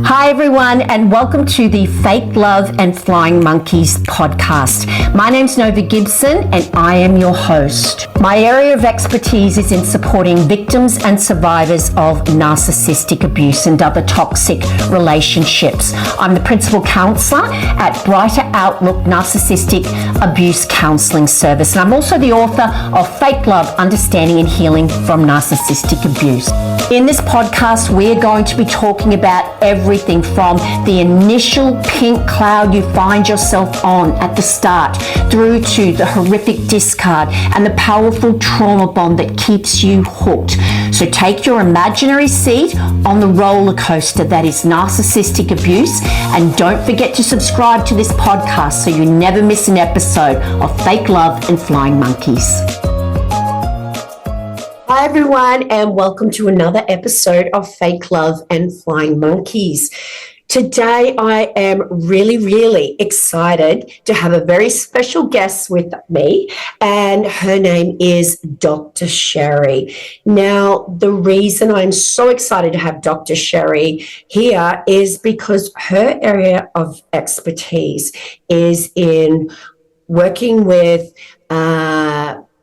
Hi everyone, and welcome to the Fake Love and Flying Monkeys podcast. My name's Nova Gibson and I am your host. My area of expertise is in supporting victims and survivors of narcissistic abuse and other toxic relationships. I'm the principal counsellor at Brighter Outlook Narcissistic Abuse Counselling Service, and I'm also the author of Fake Love, Understanding and Healing from Narcissistic Abuse. In this podcast, we're going to be talking about everything from the initial pink cloud you find yourself on at the start through to the horrific discard and the powerful trauma bond that keeps you hooked. So take your imaginary seat on the roller coaster that is narcissistic abuse, and don't forget to subscribe to this podcast so you never miss an episode of Fake Love and Flying Monkeys. Hi everyone, and welcome to another episode of Fake Love and Flying Monkeys. Today I am really excited to have a very special guest with me, and her name is Dr. Sherrie. Now, the reason I'm so excited to have Dr. Sherrie here is because her area of expertise is in working with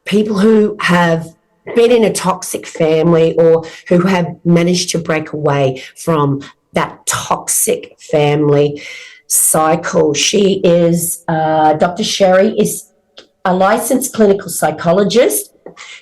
people who have been in a toxic family or who have managed to break away from that toxic family cycle. She is, Dr. Sherrie is a licensed clinical psychologist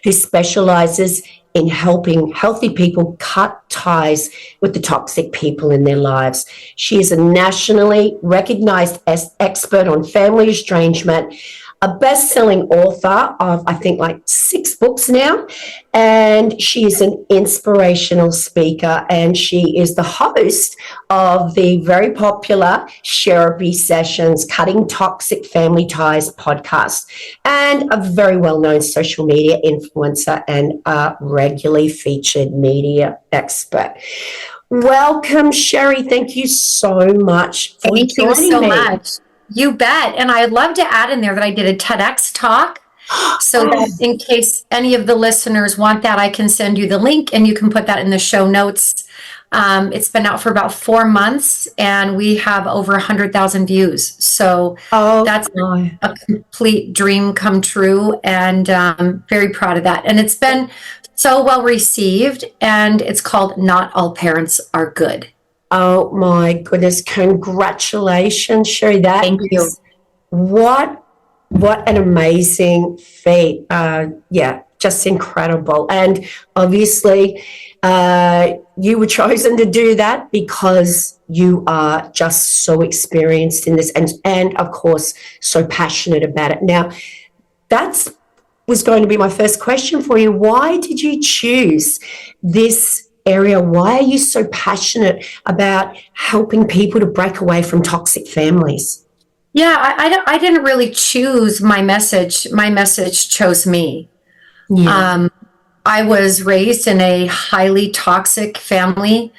who specializes in helping healthy people cut ties with the toxic people in their lives. She is a nationally recognized expert on family estrangement, a best-selling author of, I think, like 6 books now, and she is an inspirational speaker, and she is the host of the very popular Therapy Sessions, Cutting Toxic Family Ties podcast, and a very well-known social media influencer and a regularly featured media expert. Welcome, Sherrie. Thank you so much for joining me. Thank you so much. You bet. And I'd love to add in there that I did a TEDx talk. So that in case any of the listeners want that, I can send you the link and you can put that in the show notes. It's been out for about 4 months and we have over 100,000 views. So that's a complete dream come true, and very proud of that. And it's been so well received, and it's called Not All Parents Are Good. Oh my goodness! Congratulations, Sherrie. Thank you. What an amazing feat! Just incredible. And obviously, you were chosen to do that because you are just so experienced in this, and of course, so passionate about it. Now, that was going to be my first question for you. Why did you choose this area? Why are you so passionate about helping people to break away from toxic families? Yeah, I didn't really choose my message. My message chose me. Yeah. I was raised in a highly toxic family.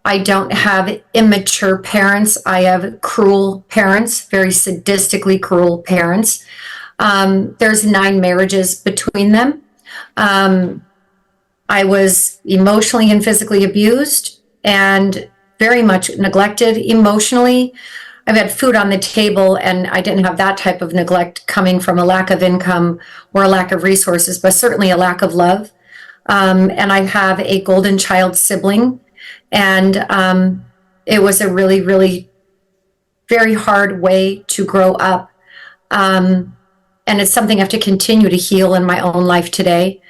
I don't have immature parents. I have cruel parents, very sadistically cruel parents. There's 9 marriages between them. I was emotionally and physically abused and very much neglected emotionally. I've had food on the table, and I didn't have that type of neglect coming from a lack of income or a lack of resources, but certainly a lack of love. And I have a golden child sibling, and it was a really very hard way to grow up. And it's something I have to continue to heal in my own life today.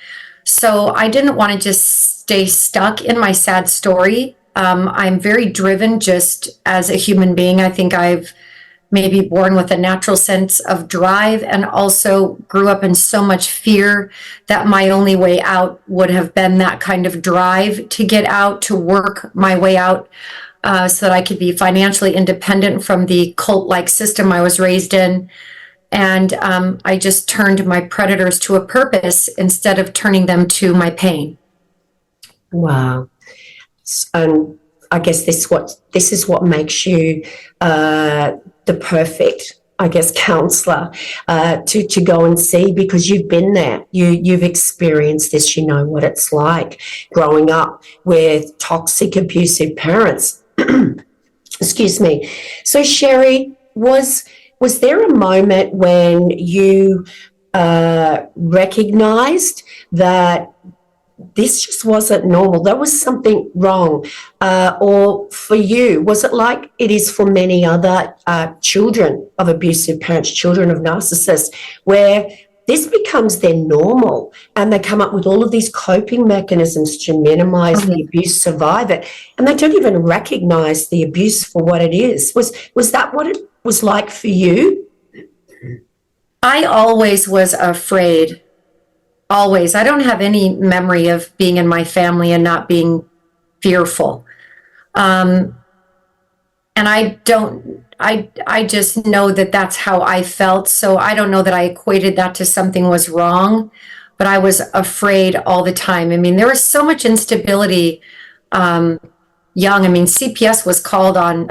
So I didn't want to just stay stuck in my sad story. I'm very driven just as a human being. I think I've maybe born with a natural sense of drive, and also grew up in so much fear that my only way out would have been that kind of drive to get out, to work my way out, so that I could be financially independent from the cult-like system I was raised in. And I just turned my predators to a purpose instead of turning them to my pain. Wow. And I guess this is what makes you the perfect, I guess, counselor to go and see, because you've been there. You've experienced this. You know what it's like growing up with toxic, abusive parents. Excuse me. So, Sherrie, was there a moment when you recognized that this just wasn't normal? There was something wrong. Or for you, was it like it is for many other children of abusive parents, children of narcissists, where this becomes their normal and they come up with all of these coping mechanisms to minimize the abuse, survive it, and they don't even recognize the abuse for what it is? Was that what it was like for you? I always was afraid. Always. I don't have any memory of being in my family and not being fearful. And I just know that that's how I felt. So I don't know that I equated that to something was wrong, but I was afraid all the time. I mean, there was so much instability, young. I mean, CPS was called on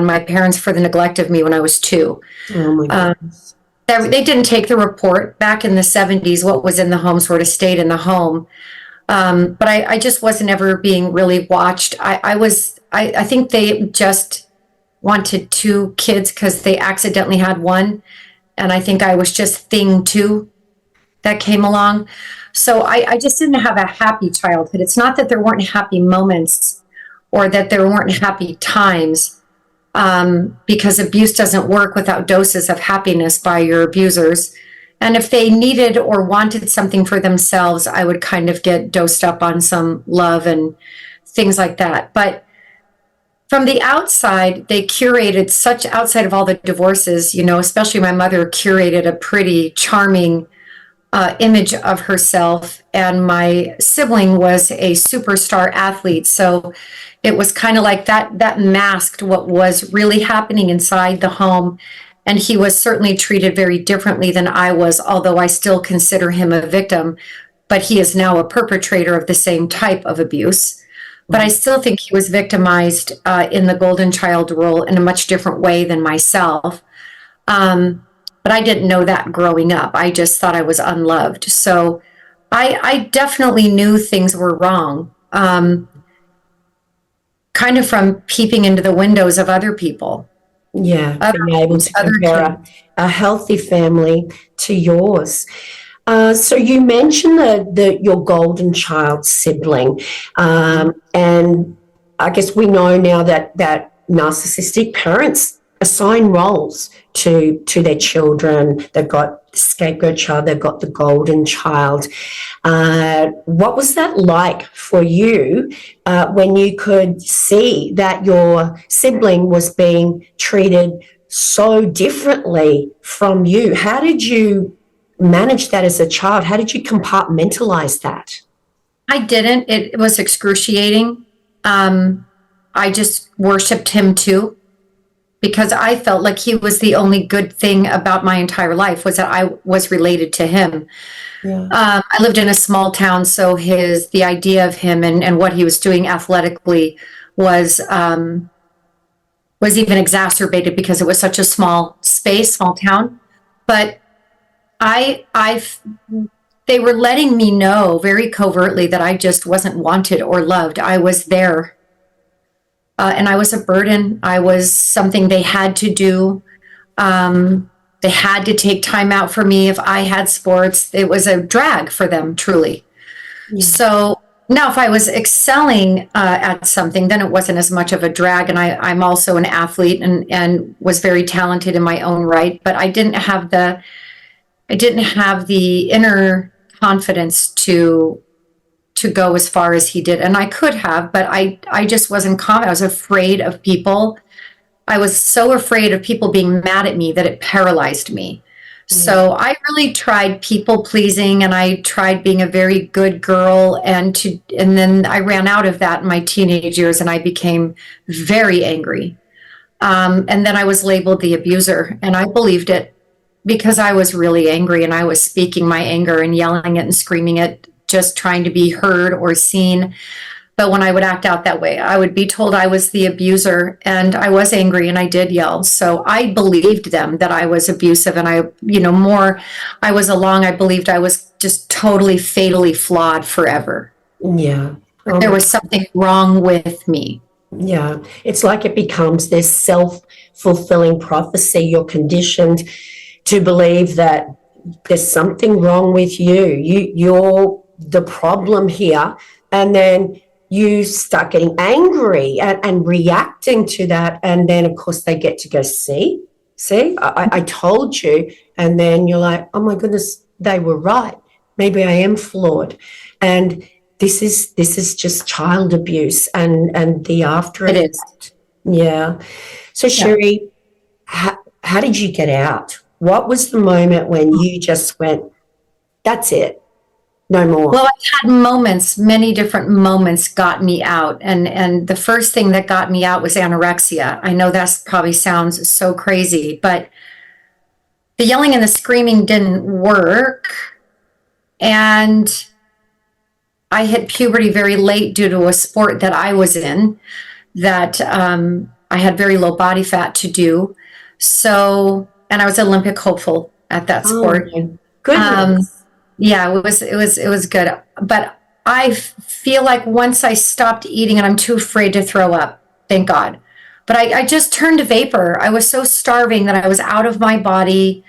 my parents for the neglect of me when I was 2. Oh my goodness. They didn't take the report. Back in the 70s, what was in the home sort of stayed in the home. But I just wasn't ever being really watched. I think they just wanted 2 kids because they accidentally had one. And I think I was just thing 2 that came along. So I just didn't have a happy childhood. It's not that there weren't happy moments or that there weren't happy times, because abuse doesn't work without doses of happiness by your abusers. And if they needed or wanted something for themselves, I would kind of get dosed up on some love and things like that. But from the outside, they curated such, outside of all the divorces, especially my mother curated a pretty charming image of herself. And my sibling was a superstar athlete. So it was kind of like that masked what was really happening inside the home. And he was certainly treated very differently than I was, although I still consider him a victim. But he is now a perpetrator of the same type of abuse. But I still think he was victimized in the golden child role in a much different way than myself. But I didn't know that growing up. I just thought I was unloved. So I definitely knew things were wrong, kind of from peeping into the windows of other people. Yeah, being able to compare a healthy family to yours. So you mentioned your golden child sibling, and I guess we know now that narcissistic parents assign roles to their children. They've got the scapegoat child, they've got the golden child. What was that like for you when you could see that your sibling was being treated so differently from you? How did you manage that as a child? How did you compartmentalize that? I didn't. It was excruciating. I just worshipped him too, because I felt like he was the only good thing about my entire life was that I was related to him. Yeah. I lived in a small town, so the idea of him and what he was doing athletically was even exacerbated because it was such a small space, small town. But they were letting me know very covertly that I just wasn't wanted or loved. I was there. And I was a burden. I was something they had to do. They had to take time out for me if I had sports. It was a drag for them, truly. Yeah. So now if I was excelling at something, then it wasn't as much of a drag. And I'm also an athlete and was very talented in my own right. But I didn't have the inner confidence to go as far as he did. And I could have, but I just wasn't confident. I was afraid of people. I was so afraid of people being mad at me that it paralyzed me. Mm-hmm. So I really tried people pleasing, and I tried being a very good girl. And then I ran out of that in my teenage years, and I became very angry. And then I was labeled the abuser, and I believed it because I was really angry, and I was speaking my anger and yelling it and screaming it, just trying to be heard or seen. But when I would act out that way, I would be told I was the abuser, and I was angry and I did yell. So I believed them that I was abusive, and more I was along, I believed I was just totally fatally flawed forever. Yeah. There was something wrong with me. Yeah, it's like it becomes this self-fulfilling prophecy. You're conditioned to believe that there's something wrong with you. You're the problem here, and then you start getting angry and reacting to that, and then of course they get to go, see, I told you, and then you're like, oh my goodness, they were right. Maybe I am flawed, and this is just child abuse and the after It is. effect. Yeah. So Yeah. Sherrie, how did you get out? What was the moment when you just went, that's it, no more? Well, I've had moments, many different moments got me out. And the first thing that got me out was anorexia. I know that probably sounds so crazy, but the yelling and the screaming didn't work. And I hit puberty very late due to a sport that I was in that I had very low body fat to do. So, and I was Olympic hopeful at that sport. Oh my goodness. Yeah, it was good. But I feel like once I stopped eating and I'm too afraid to throw up, thank God. But I just turned to vapor. I was so starving that I was out of my body.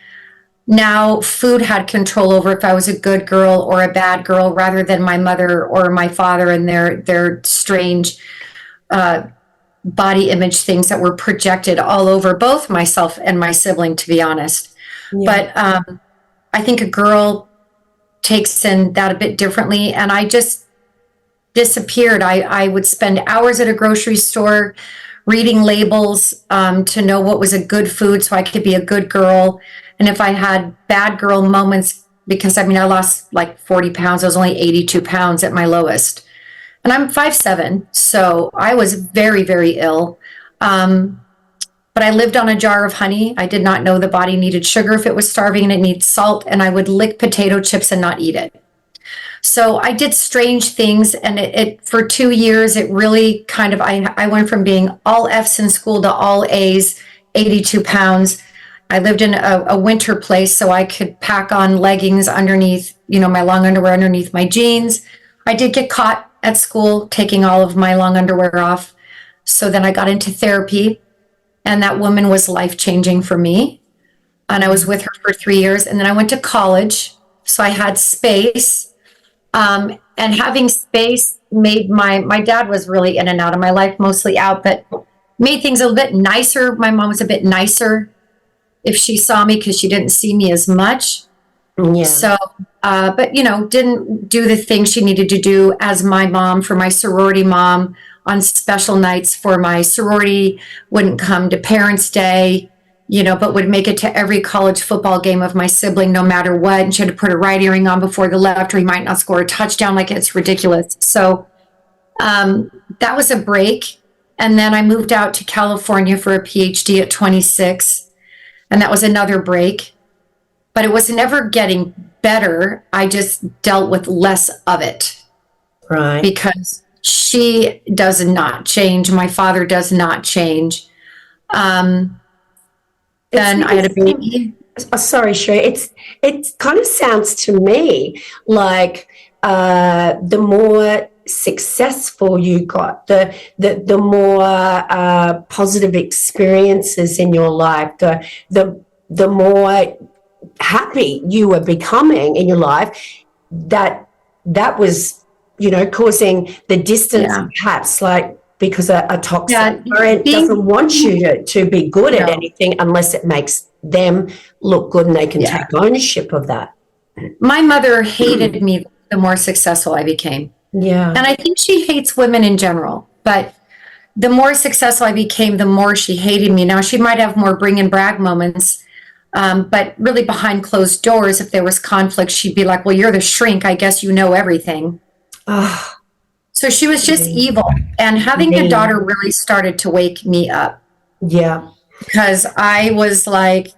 Now food had control over if I was a good girl or a bad girl rather than my mother or my father and their strange body image things that were projected all over both myself and my sibling, to be honest. Yeah. But I think a girl takes in that a bit differently, and I just disappeared. I would spend hours at a grocery store reading labels to know what was a good food so I could be a good girl. And if I had bad girl moments, because I mean, I lost like 40 pounds, I was only 82 pounds at my lowest. And I'm 5'7", so I was very, very ill. But I lived on a jar of honey. I did not know the body needed sugar if it was starving and it needs salt, and I would lick potato chips and not eat it. So I did strange things, and it for 2 years, it really kind of, I went from being all F's in school to all A's, 82 pounds. I lived in a winter place, so I could pack on leggings underneath, my long underwear underneath my jeans. I did get caught at school taking all of my long underwear off. So then I got into therapy, and that woman was life-changing for me. And I was with her for 3 years, and then I went to college. So I had space. And having space made my dad was really in and out of my life, mostly out, but made things a little bit nicer. My mom was a bit nicer if she saw me because she didn't see me as much. Yeah. So, but didn't do the things she needed to do as my mom for my sorority mom on special nights for my sorority, wouldn't come to Parents' Day, but would make it to every college football game of my sibling no matter what. And she had to put her right earring on before the left or he might not score a touchdown. Like, it's ridiculous. So that was a break. And then I moved out to California for a PhD at 26. And that was another break. But it was never getting better. I just dealt with less of it. Right. Because she does not change. My father does not change. Then I had a baby. Sorry, Sherrie. It kind of sounds to me like the more successful you got, the more positive experiences in your life, the more happy you were becoming in your life, that was causing the distance, perhaps, like, because a toxic parent doesn't want you to be good at anything unless it makes them look good and they can take ownership of that. My mother hated me the more successful I became. Yeah. And I think she hates women in general, but the more successful I became, the more she hated me. Now, she might have more bring and brag moments, but really behind closed doors, if there was conflict, she'd be like, well, you're the shrink. I guess you know everything. So she was just evil. And having a daughter really started to wake me up. Yeah. Because I was like,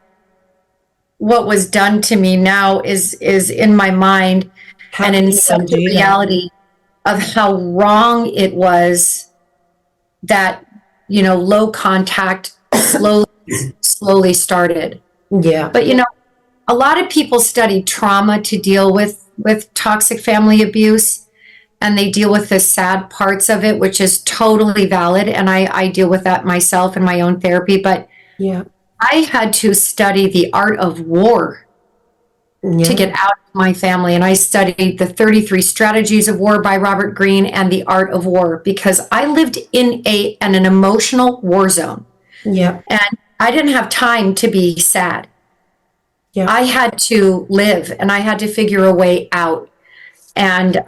what was done to me now is in my mind and in such a reality of how wrong it was that, low contact slowly started. Yeah. But, a lot of people study trauma to deal with toxic family abuse. and they deal with the sad parts of it, which is totally valid. And I deal with that myself in my own therapy. But Yeah. I had to study the art of war to get out of my family. And I studied the 33 Strategies of War by Robert Greene and the Art of War, because I lived in an emotional war zone. Yeah. And I didn't have time to be sad. Yeah. I had to live, and I had to figure a way out. And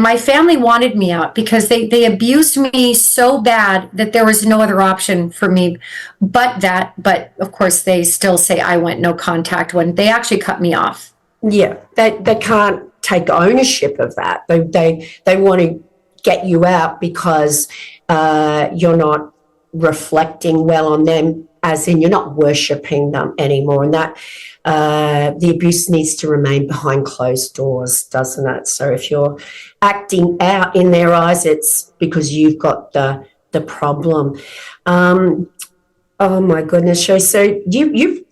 my family wanted me out because they abused me so bad that there was no other option for me but that. But of course, they still say I went no contact when they actually cut me off. Yeah. They can't take ownership of that. They want to get you out because you're not reflecting well on them, as in you're not worshipping them anymore. And that the abuse needs to remain behind closed doors, doesn't it? So if you're acting out in their eyes, it's because you've got the problem. Oh my goodness, Sherrie. So you've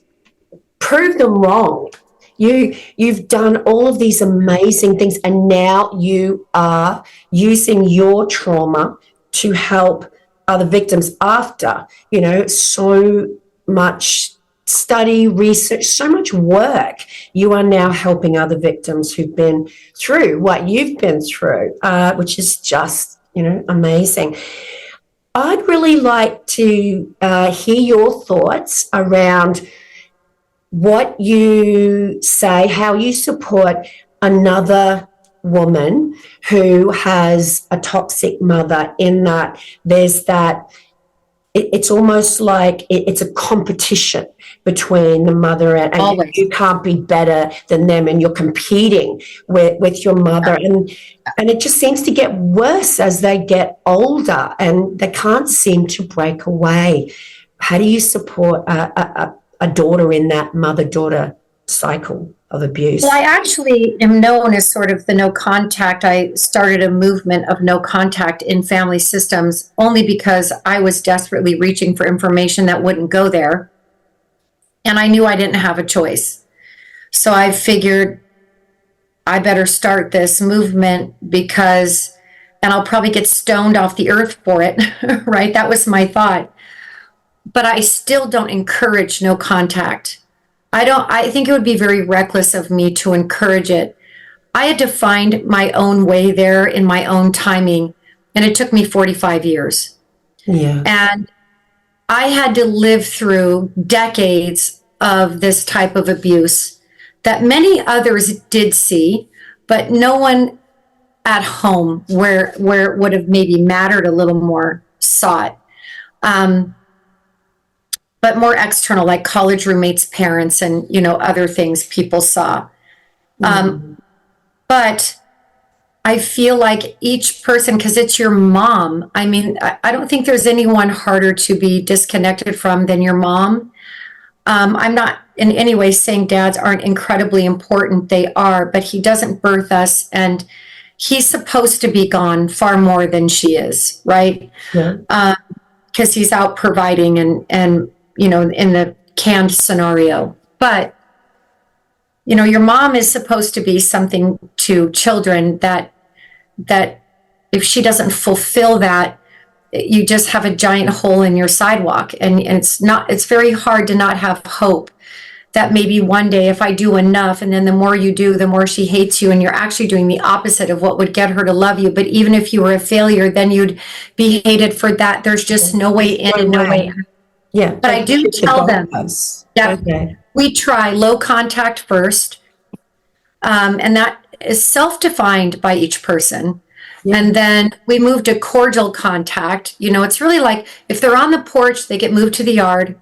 proved them wrong. You've done all of these amazing things, and now you are using your trauma to help other victims after, so much study, research, so much work. You are now helping other victims who've been through what you've been through, which is just, amazing. I'd really like to hear your thoughts around what you say, how you support another woman who has a toxic mother, in that there's that it's almost like it's a competition between the mother and you can't be better than them, and you're competing with your mother, and it just seems to get worse as they get older, and they can't seem to break away. How do you support a daughter in that mother-daughter cycle of abuse? Well, I actually am known as sort of the no contact. I started a movement of no contact in family systems only because I was desperately reaching for information that wouldn't go there. And I knew I didn't have a choice. So I figured I better start this movement because, and I'll probably get stoned off the earth for it, right? That was my thought. But I still don't encourage no contact. I think it would be very reckless of me to encourage it. I had to find my own way there in my own timing, and it took me 45 years. Yeah. And I had to live through decades of this type of abuse that many others did see, but no one at home where it would have maybe mattered a little more saw it. But more external, like college roommates, parents, and, other things people saw. But I feel like each person, because it's your mom. I mean, I don't think there's anyone harder to be disconnected from than your mom. I'm not in any way saying dads aren't incredibly important. They are, but he doesn't birth us, and he's supposed to be gone far more than she is, right? Yeah. Because he's out providing and in the canned scenario. But, your mom is supposed to be something to children that if she doesn't fulfill that, you just have a giant hole in your sidewalk. And it's very hard to not have hope that maybe one day if I do enough, and then the more you do, the more she hates you, and you're actually doing the opposite of what would get her to love you. But even if you were a failure, then you'd be hated for that. There's just no way in and no way out. Yeah. But I do tell them that we try low contact first. And that is self-defined by each person. Yeah. And then we move to cordial contact. It's really like if they're on the porch, they get moved to the yard.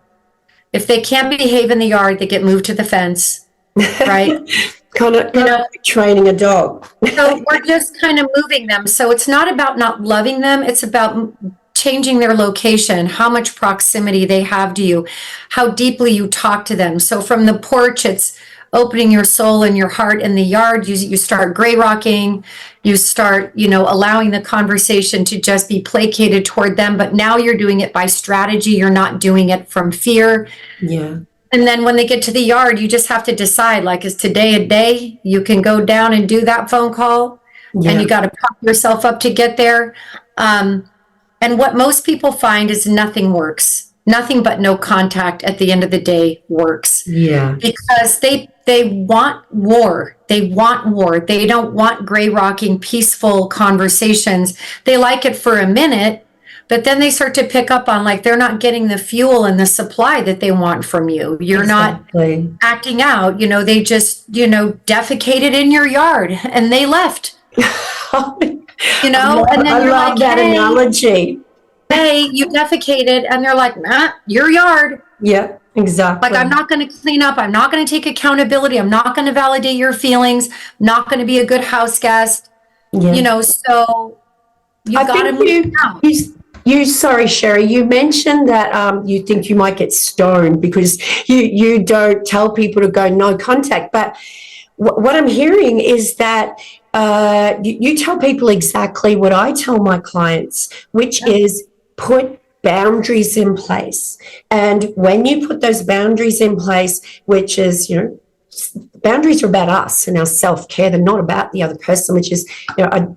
If they can't behave in the yard, they get moved to the fence, right? kind of like training a dog. So we're just kind of moving them. So it's not about not loving them. It's about changing their location, how much proximity they have to you, how deeply you talk to them. So from the porch, it's opening your soul and your heart. In the yard, you start gray rocking, you start, allowing the conversation to just be placated toward them. But now you're doing it by strategy. You're not doing it from fear. Yeah. And then when they get to the yard, you just have to decide, like, is today a day you can go down and do that phone call? and you got to pump yourself up to get there. And what most people find is nothing works. Nothing but no contact at the end of the day works. Yeah. Because they want war. They want war. They don't want gray rocking, peaceful conversations. They like it for a minute, but then they start to pick up on, like, they're not getting the fuel and the supply that they want from you. You're not acting out. They just, defecated in your yard and they left. And then I you're love like, that analogy. Hey, you defecated, and they're like, nah, your yard. Yeah, exactly. Like, I'm not going to clean up. I'm not going to take accountability. I'm not going to validate your feelings. I'm not going to be a good house guest. Yeah. So you got to move out. Sorry, Sherrie, you mentioned that you think you might get stoned because you don't tell people to go no contact. But what I'm hearing is that you tell people exactly what I tell my clients, which is put boundaries in place. And when you put those boundaries in place, which is, boundaries are about us and our self-care. They're not about the other person, which is, I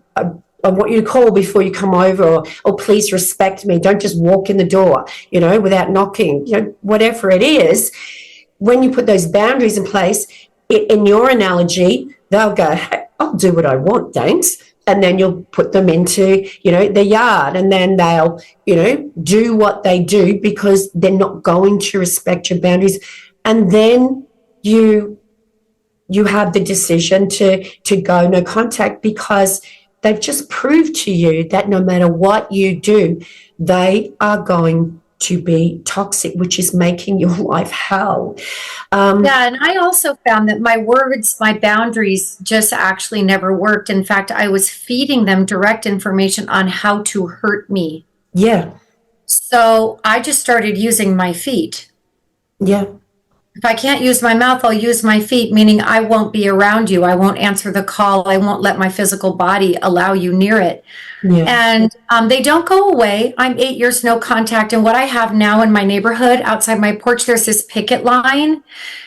want you to call before you come over, or please respect me. Don't just walk in the door, without knocking, whatever it is. When you put those boundaries in place, in your analogy, they'll go, hey, I'll do what I want, thanks. And then you'll put them into, the yard, and then they'll, do what they do because they're not going to respect your boundaries. And then you have the decision to go no contact because they've just proved to you that no matter what you do, they are going to be toxic, which is making your life hell. And I also found that my words, my boundaries just actually never worked. In fact, I was feeding them direct information on how to hurt me. Yeah. So I just started using my feet. Yeah. If I can't use my mouth, I'll use my feet, meaning I won't be around you. I won't answer the call. I won't let my physical body allow you near it. Yeah. And they don't go away. I'm 8 years no contact. And what I have now in my neighborhood, outside my porch, there's this picket line,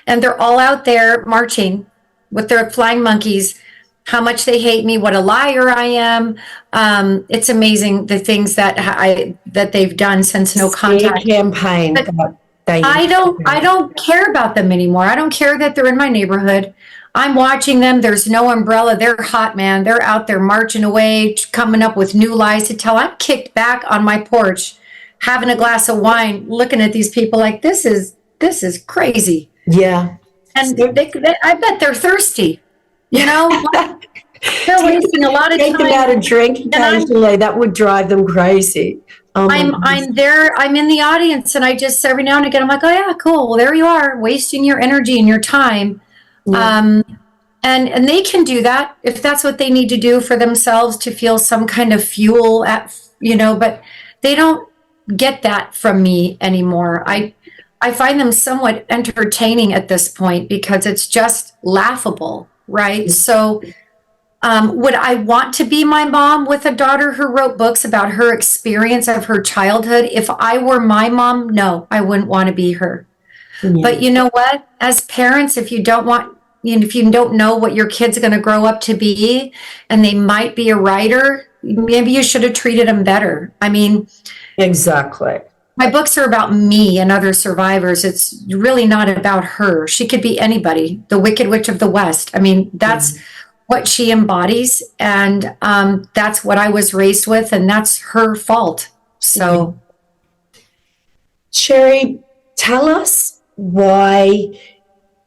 and they're all out there marching with their flying monkeys, how much they hate me, what a liar I am. It's amazing the things that they've done since no contact. Campaign. I don't care about them anymore. I don't care that they're in my neighborhood. I'm watching them. There's no umbrella. They're hot, man. They're out there marching away, coming up with new lies to tell. I'm kicked back on my porch, having a glass of wine, looking at these people like, this is crazy. Yeah. And I bet they're thirsty. They're wasting a lot of time. Take them out a drink occasionally. That would drive them crazy. I'm there. I'm in the audience, and I just every now and again I'm like, oh yeah, cool. Well, there you are, wasting your energy and your time. Yeah. And they can do that if that's what they need to do for themselves to feel some kind of fuel but they don't get that from me anymore. I find them somewhat entertaining at this point because it's just laughable, right? So would I want to be my mom with a daughter who wrote books about her experience of her childhood? If I were my mom, no, I wouldn't want to be her. Yeah. But you know what? As parents, if you don't know what your kid's going to grow up to be, and they might be a writer, maybe you should have treated them better. I mean, exactly. My books are about me and other survivors. It's really not about her. She could be anybody, the Wicked Witch of the West. I mean, that's what she embodies, and that's what I was raised with, and that's her fault. So, Sherrie, tell us why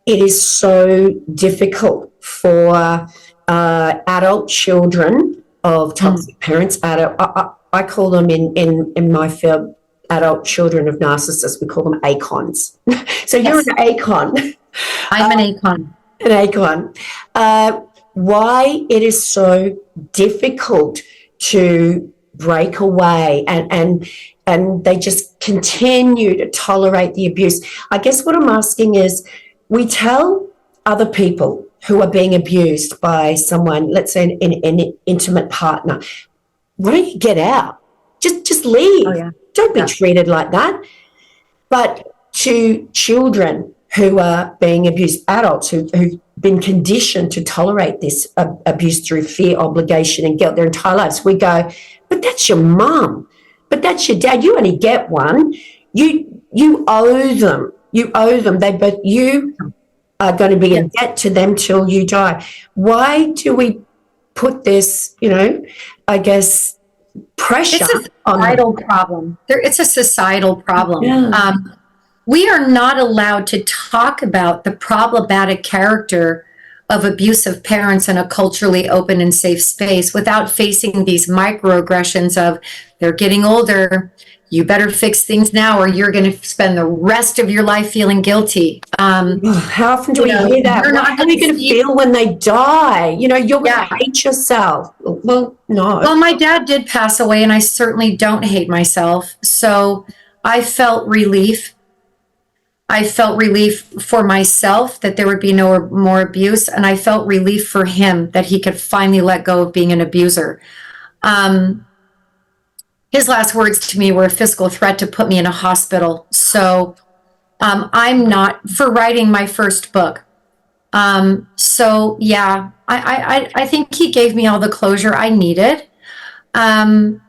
it is so difficult for adult children of toxic parents. I call them in my field adult children of narcissists. We call them acons. So you're an acon. I'm an acon. An acon. Why it is so difficult to break away and they just continue to tolerate the abuse. I guess what I'm asking is, we tell other people who are being abused by someone, let's say an intimate partner, why don't you get out? Just leave. Oh, yeah. Don't be treated like that. But to children who are being abused, adults who've been conditioned to tolerate this abuse through fear, obligation, and guilt their entire lives. We go, but that's your mum, but that's your dad. You only get one. You owe them. You owe them. But you are going to be in debt to them till you die. Why do we put this, I guess, pressure on them? It's a societal problem. It's a societal problem. Yeah. We are not allowed to talk about the problematic character of abusive parents in a culturally open and safe space without facing these microaggressions of they're getting older, you better fix things now or you're going to spend the rest of your life feeling guilty. How often do we hear that? How are you going to feel when they die? You're going to hate yourself. Well, no. Well, my dad did pass away and I certainly don't hate myself. So I felt relief. I felt relief for myself that there would be no more abuse, and I felt relief for him that he could finally let go of being an abuser. His last words to me were a physical threat to put me in a hospital. So I'm not for writing my first book. I think he gave me all the closure I needed. And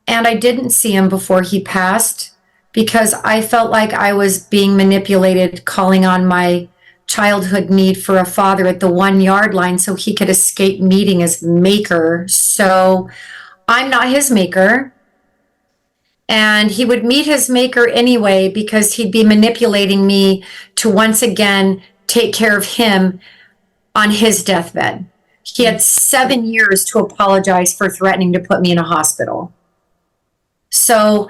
I didn't see him before he passed, because I felt like I was being manipulated, calling on my childhood need for a father at the 1 yard line so he could escape meeting his maker. So I'm not his maker. And he would meet his maker anyway because he'd be manipulating me to once again take care of him on his deathbed. He had 7 years to apologize for threatening to put me in a hospital. So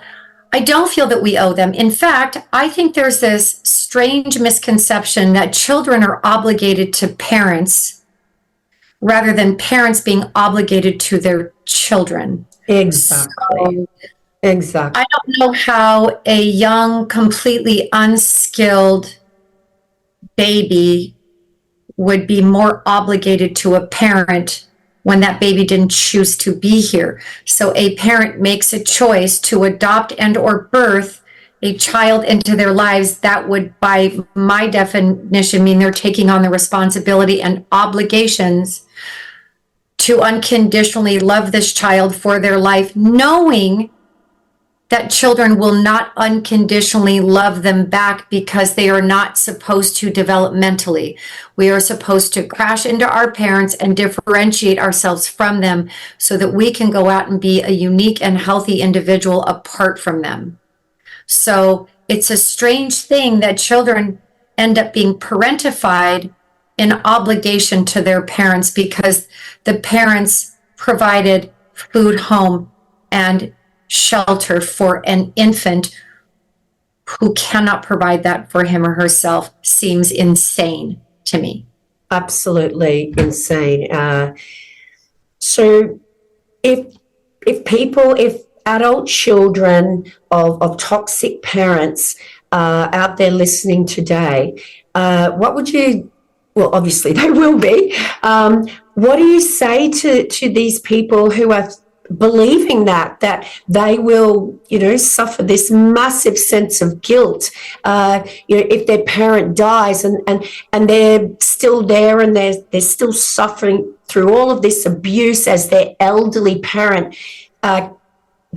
I don't feel that we owe them. In fact, I think there's this strange misconception that children are obligated to parents rather than parents being obligated to their children. Exactly. Exactly. I don't know how a young, completely unskilled baby would be more obligated to a parent when that baby didn't choose to be here. So a parent makes a choice to adopt and or birth a child into their lives. That would, by my definition, mean they're taking on the responsibility and obligations to unconditionally love this child for their life, knowing that children will not unconditionally love them back because they are not supposed to developmentally. We are supposed to crash into our parents and differentiate ourselves from them so that we can go out and be a unique and healthy individual apart from them. So it's a strange thing that children end up being parentified in obligation to their parents because the parents provided food, home, and shelter for an infant who cannot provide that for him or herself. Seems insane to me. Absolutely insane. So if adult children of toxic parents are out there listening today, what would you, well, obviously they will be, what do you say to these people who are believing that they will, suffer this massive sense of guilt, if their parent dies and they're still there and they're still suffering through all of this abuse as their elderly parent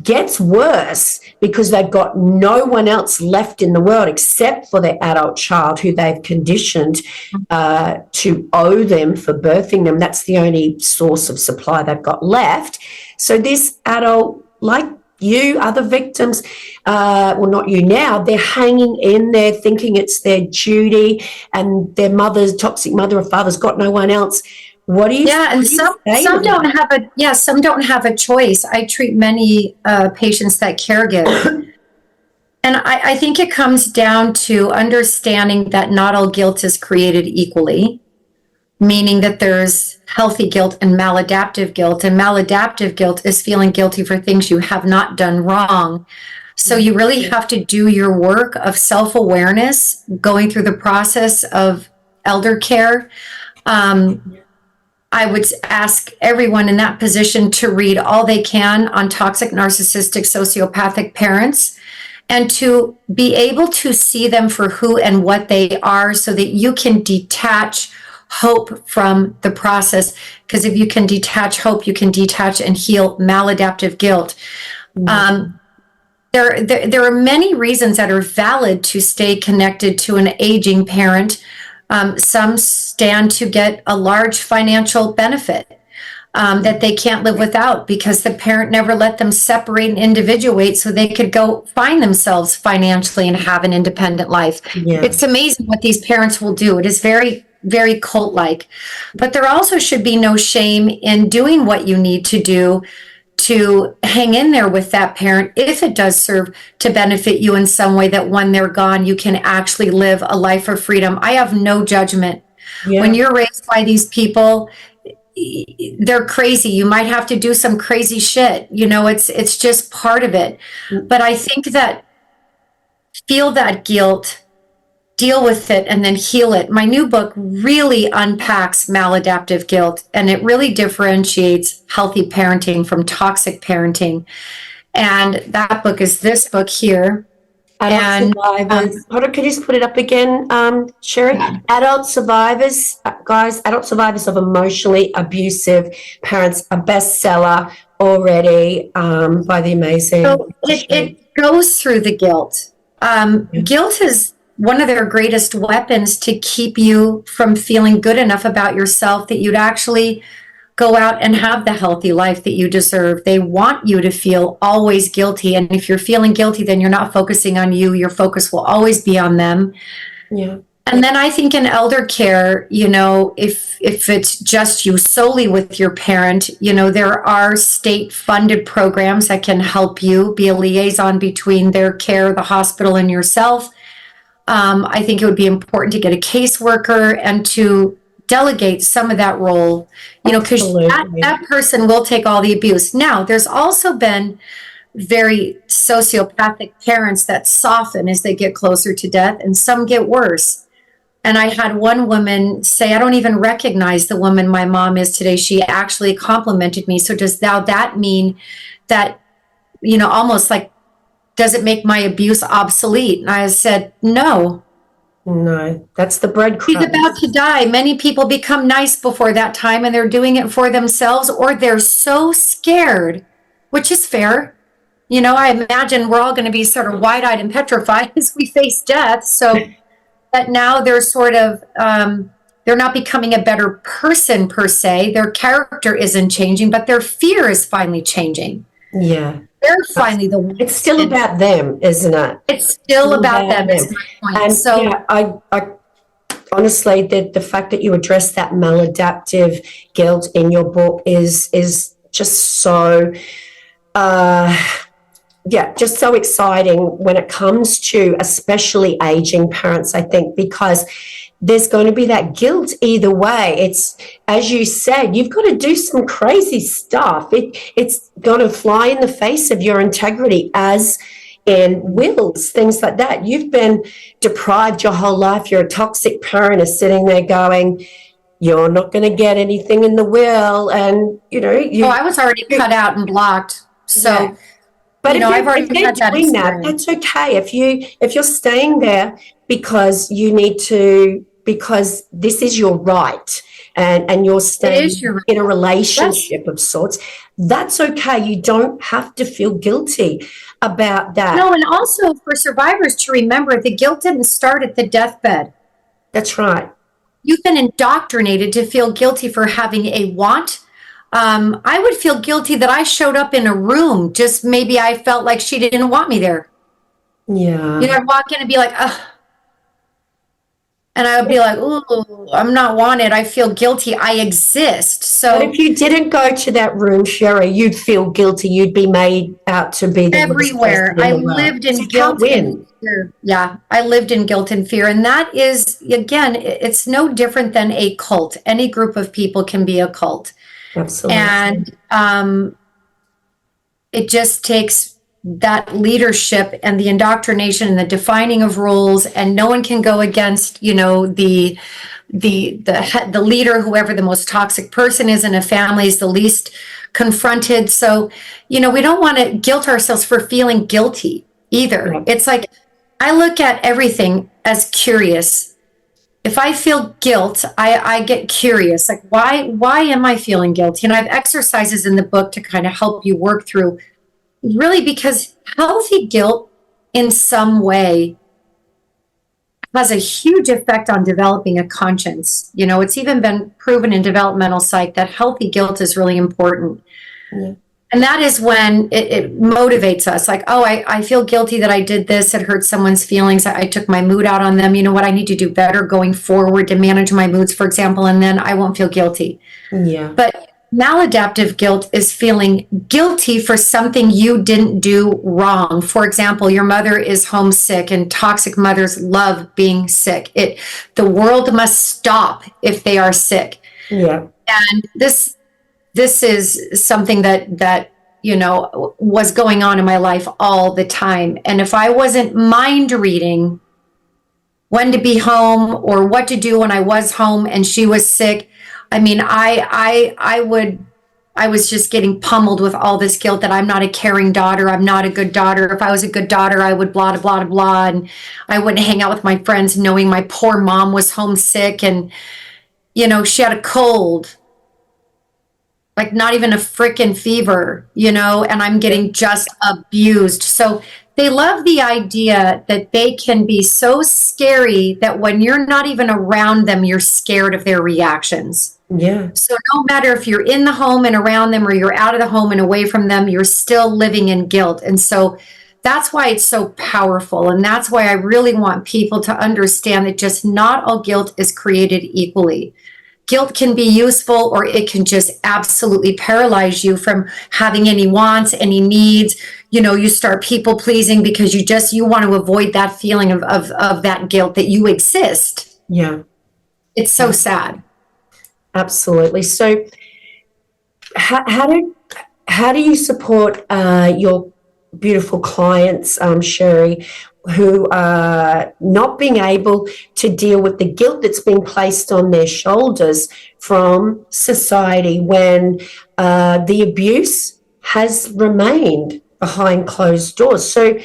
gets worse because they've got no one else left in the world except for their adult child who they've conditioned to owe them for birthing them. That's the only source of supply they've got left. So this adult, like you, other victims, well, not you now, they're hanging in there thinking it's their duty and their toxic mother or father's got no one else. What do you? Yeah, and some don't have a choice. I treat many patients that caregive, and I think it comes down to understanding that not all guilt is created equally, meaning that there's healthy guilt and maladaptive guilt, and maladaptive guilt is feeling guilty for things you have not done wrong. So you really have to do your work of self-awareness, going through the process of elder care. I would ask everyone in that position to read all they can on toxic, narcissistic, sociopathic parents and to be able to see them for who and what they are so that you can detach hope from the process. Because if you can detach hope, you can detach and heal maladaptive guilt. There are many reasons that are valid to stay connected to an aging parent. Some stand to get a large financial benefit that they can't live without because the parent never let them separate and individuate so they could go find themselves financially and have an independent life. Yeah. It's amazing what these parents will do. It is very, very cult-like. But there also should be no shame in doing what you need to do to hang in there with that parent if it does serve to benefit you in some way, that when they're gone, you can actually live a life of freedom. I have no judgment. Yeah. When you're raised by these people, they're crazy. You might have to do some crazy shit. It's just part of it. But I think that feel that guilt, deal with it, and then heal it. My new book really unpacks maladaptive guilt, and it really differentiates healthy parenting from toxic parenting. And that book is this book here. Adult survivors. Hold on, can you just put it up again, Sherrie? Yeah. Adult survivors, guys, adult survivors of emotionally abusive parents, a bestseller already by the amazing. So it goes through the guilt. Guilt is one of their greatest weapons to keep you from feeling good enough about yourself that you'd actually go out and have the healthy life that you deserve. They want you to feel always guilty. And if you're feeling guilty, then you're not focusing on you. Your focus will always be on them. Yeah. And then I think in elder care, if it's just you solely with your parent, there are state funded programs that can help you be a liaison between their care, the hospital, and yourself. I think it would be important to get a caseworker and to delegate some of that role, because that person will take all the abuse. Now, there's also been very sociopathic parents that soften as they get closer to death, and some get worse. And I had one woman say, I don't even recognize the woman my mom is today. She actually complimented me. So does that mean that, almost like, does it make my abuse obsolete? And I said, no. No, that's the breadcrumbs. She's about to die. Many people become nice before that time, and they're doing it for themselves, or they're so scared, which is fair. I imagine we're all going to be sort of wide-eyed and petrified as we face death. So that now they're sort of, they're not becoming a better person per se. Their character isn't changing, but their fear is finally changing. Yeah. They're finally the ones. It's still about them, isn't it? It's still about them. Is my point. And so yeah, I honestly, the fact that you address that maladaptive guilt in your book is just so just so exciting when it comes to especially aging parents, I think, because there's going to be that guilt either way. It's, as you said, you've got to do some crazy stuff. It's going to fly in the face of your integrity as in wills, things like that. You've been deprived your whole life. You're a toxic parent is sitting there going, you're not going to get anything in the will. And, I was already cut out and blocked. So, yeah. But I've already had that experience. That's okay. If you're staying there because you need to, because this is your right, and you're staying in a relationship of sorts, that's okay. You don't have to feel guilty about that. No, and also for survivors to remember, the guilt didn't start at the deathbed. That's right. You've been indoctrinated to feel guilty for having a want. I would feel guilty that I showed up in a room, just maybe I felt like she didn't want me there. Yeah. I'd walk in and be like, ugh. And I would be like, ooh, I'm not wanted. I feel guilty. I exist. So but if you didn't go to that room, Sherrie, you'd feel guilty. You'd be made out to be the everywhere. I lived in guilt and fear. Yeah, I lived in guilt and fear. And that is, again, it's no different than a cult. Any group of people can be a cult. Absolutely. And it just takes that leadership and the indoctrination and the defining of rules, and no one can go against, the leader, whoever the most toxic person is in a family, is the least confronted. So, we don't want to guilt ourselves for feeling guilty. either. Yeah. It's like, I look at everything as curious. If I feel guilt, I get curious. Like, why am I feeling guilty? And I have exercises in the book to kind of help you work through, really, because healthy guilt in some way has a huge effect on developing a conscience. It's even been proven in developmental psych that healthy guilt is really important. Yeah. And that is when it motivates us. Like, oh, I feel guilty that I did this. It hurt someone's feelings. I took my mood out on them. You know what? I need to do better going forward to manage my moods, for example, and then I won't feel guilty. Yeah. But maladaptive guilt is feeling guilty for something you didn't do wrong. For example, your mother is homesick, and toxic mothers love being sick. The world must stop if they are sick. Yeah. And this is something that was going on in my life all the time. And if I wasn't mind reading when to be home or what to do when I was home and she was sick, I mean, I was just getting pummeled with all this guilt that I'm not a caring daughter. I'm not a good daughter. If I was a good daughter, I would blah, blah, blah, blah. And I wouldn't hang out with my friends knowing my poor mom was homesick and, she had a cold. Like not even a frickin' fever, and I'm getting just abused. So they love the idea that they can be so scary that when you're not even around them, you're scared of their reactions. Yeah. So no matter if you're in the home and around them or you're out of the home and away from them, you're still living in guilt. And so that's why it's so powerful. And that's why I really want people to understand that just not all guilt is created equally. Guilt can be useful, or it can just absolutely paralyze you from having any wants, any needs. You start people pleasing because you want to avoid that feeling of that guilt that you exist. Yeah. It's so sad. Absolutely. So how do you support your beautiful clients, Sherrie, who are not being able to deal with the guilt that's been placed on their shoulders from society when the abuse has remained behind closed doors? So,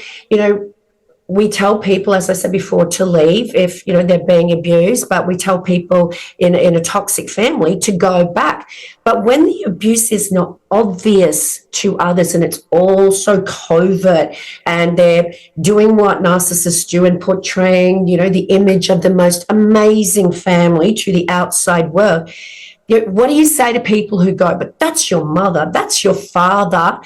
we tell people, as I said before, to leave if, they're being abused, but we tell people in a toxic family to go back. But when the abuse is not obvious to others and it's all so covert and they're doing what narcissists do and portraying, the image of the most amazing family to the outside world, what do you say to people who go, but that's your mother, that's your father?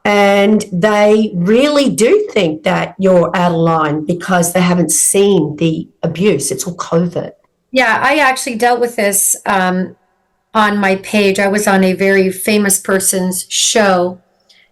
And they really do think that you're out of line because they haven't seen the abuse. It's all covert. Yeah, I actually dealt with this on my page. I was on a very famous person's show,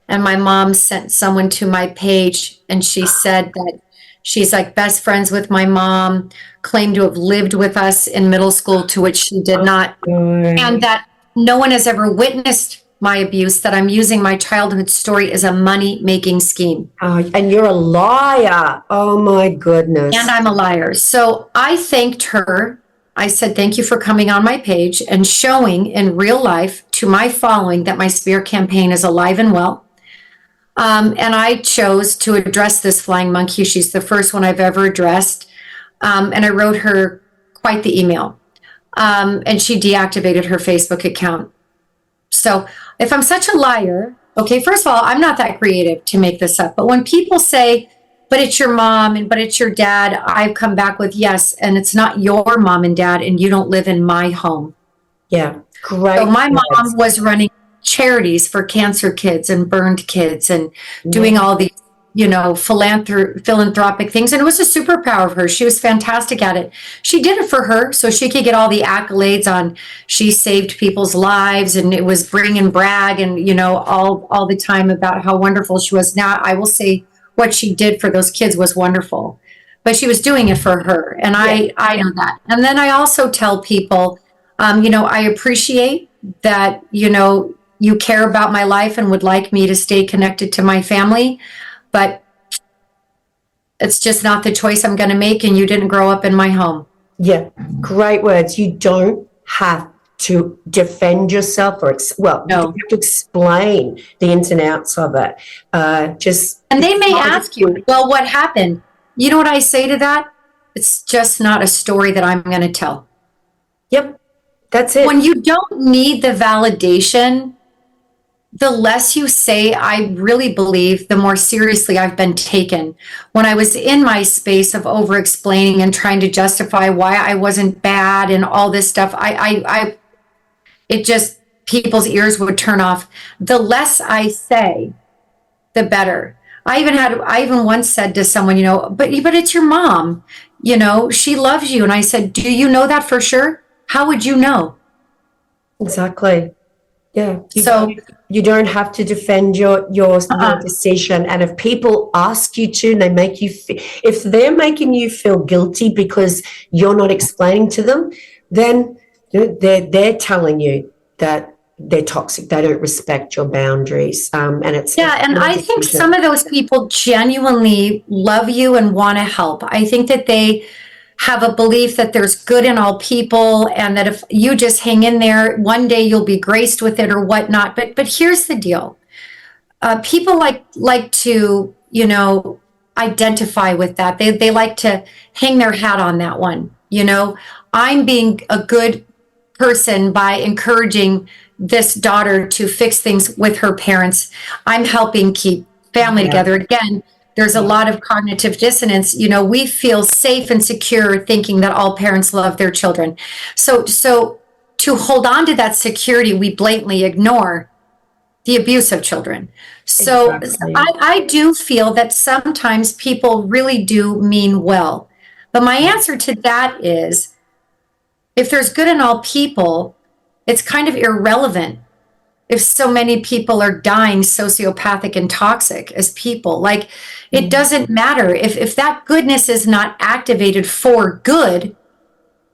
and my mom sent someone to my page, and she said that she's like best friends with my mom, claimed to have lived with us in middle school, to which she did not, and that no one has ever witnessed my abuse, that I'm using my childhood story as a money-making scheme. And you're a liar. Oh, my goodness. And I'm a liar. So I thanked her. I said, thank you for coming on my page and showing in real life to my following that my smear campaign is alive and well. And I chose to address this flying monkey. She's the first one I've ever addressed. And I wrote her quite the email. And she deactivated her Facebook account. So if I'm such a liar, okay, first of all, I'm not that creative to make this up. But when people say, but it's your mom but it's your dad, I've come back with, yes, and it's not your mom and dad, and you don't live in my home. Yeah, great. So my mom was running charities for cancer kids and burned kids and doing all these, philanthropic things. And it was a superpower of hers. She was fantastic at it. She did it for her so she could get all the accolades on she saved people's lives, and it was bring and brag and, all the time about how wonderful she was. Now, I will say what she did for those kids was wonderful, but she was doing it for her. And I know that. And then I also tell people, I appreciate that, you care about my life and would like me to stay connected to my family, but it's just not the choice I'm going to make, and you didn't grow up in my home. Yeah, great words. You don't have to defend yourself, or well, you don't No. have to explain the ins and outs of it. And they may ask you, well, what happened? You know what I say to that? It's just not a story that I'm going to tell. Yep, that's it. When you don't need the validation, the less you say, I really believe, the more seriously I've been taken. When I was in my space of over explaining and trying to justify why I wasn't bad and all this stuff, it just, people's ears would turn off. The less I say, the better. I even once said to someone, but it's your mom, she loves you. And I said, do you know that for sure? How would you know? Exactly. Yeah. So you don't have to defend your decision. And if people ask you to, and they make you, if they're making you feel guilty because you're not explaining to them, then they're telling you that they're toxic. They don't respect your boundaries. And I think some of those people genuinely love you and want to help. I think that they have a belief that there's good in all people, and that if you just hang in there, one day you'll be graced with it or whatnot. But here's the deal. People like to, identify with that. They like to hang their hat on that one. I'm being a good person by encouraging this daughter to fix things with her parents. I'm helping keep family together. Again, there's a lot of cognitive dissonance. We feel safe and secure thinking that all parents love their children. So to hold on to that security, we blatantly ignore the abuse of children. So exactly. I do feel that sometimes people really do mean well. But my answer to that is, if there's good in all people, it's kind of irrelevant if so many people are dying sociopathic and toxic as people. Like, it doesn't matter. If that goodness is not activated for good,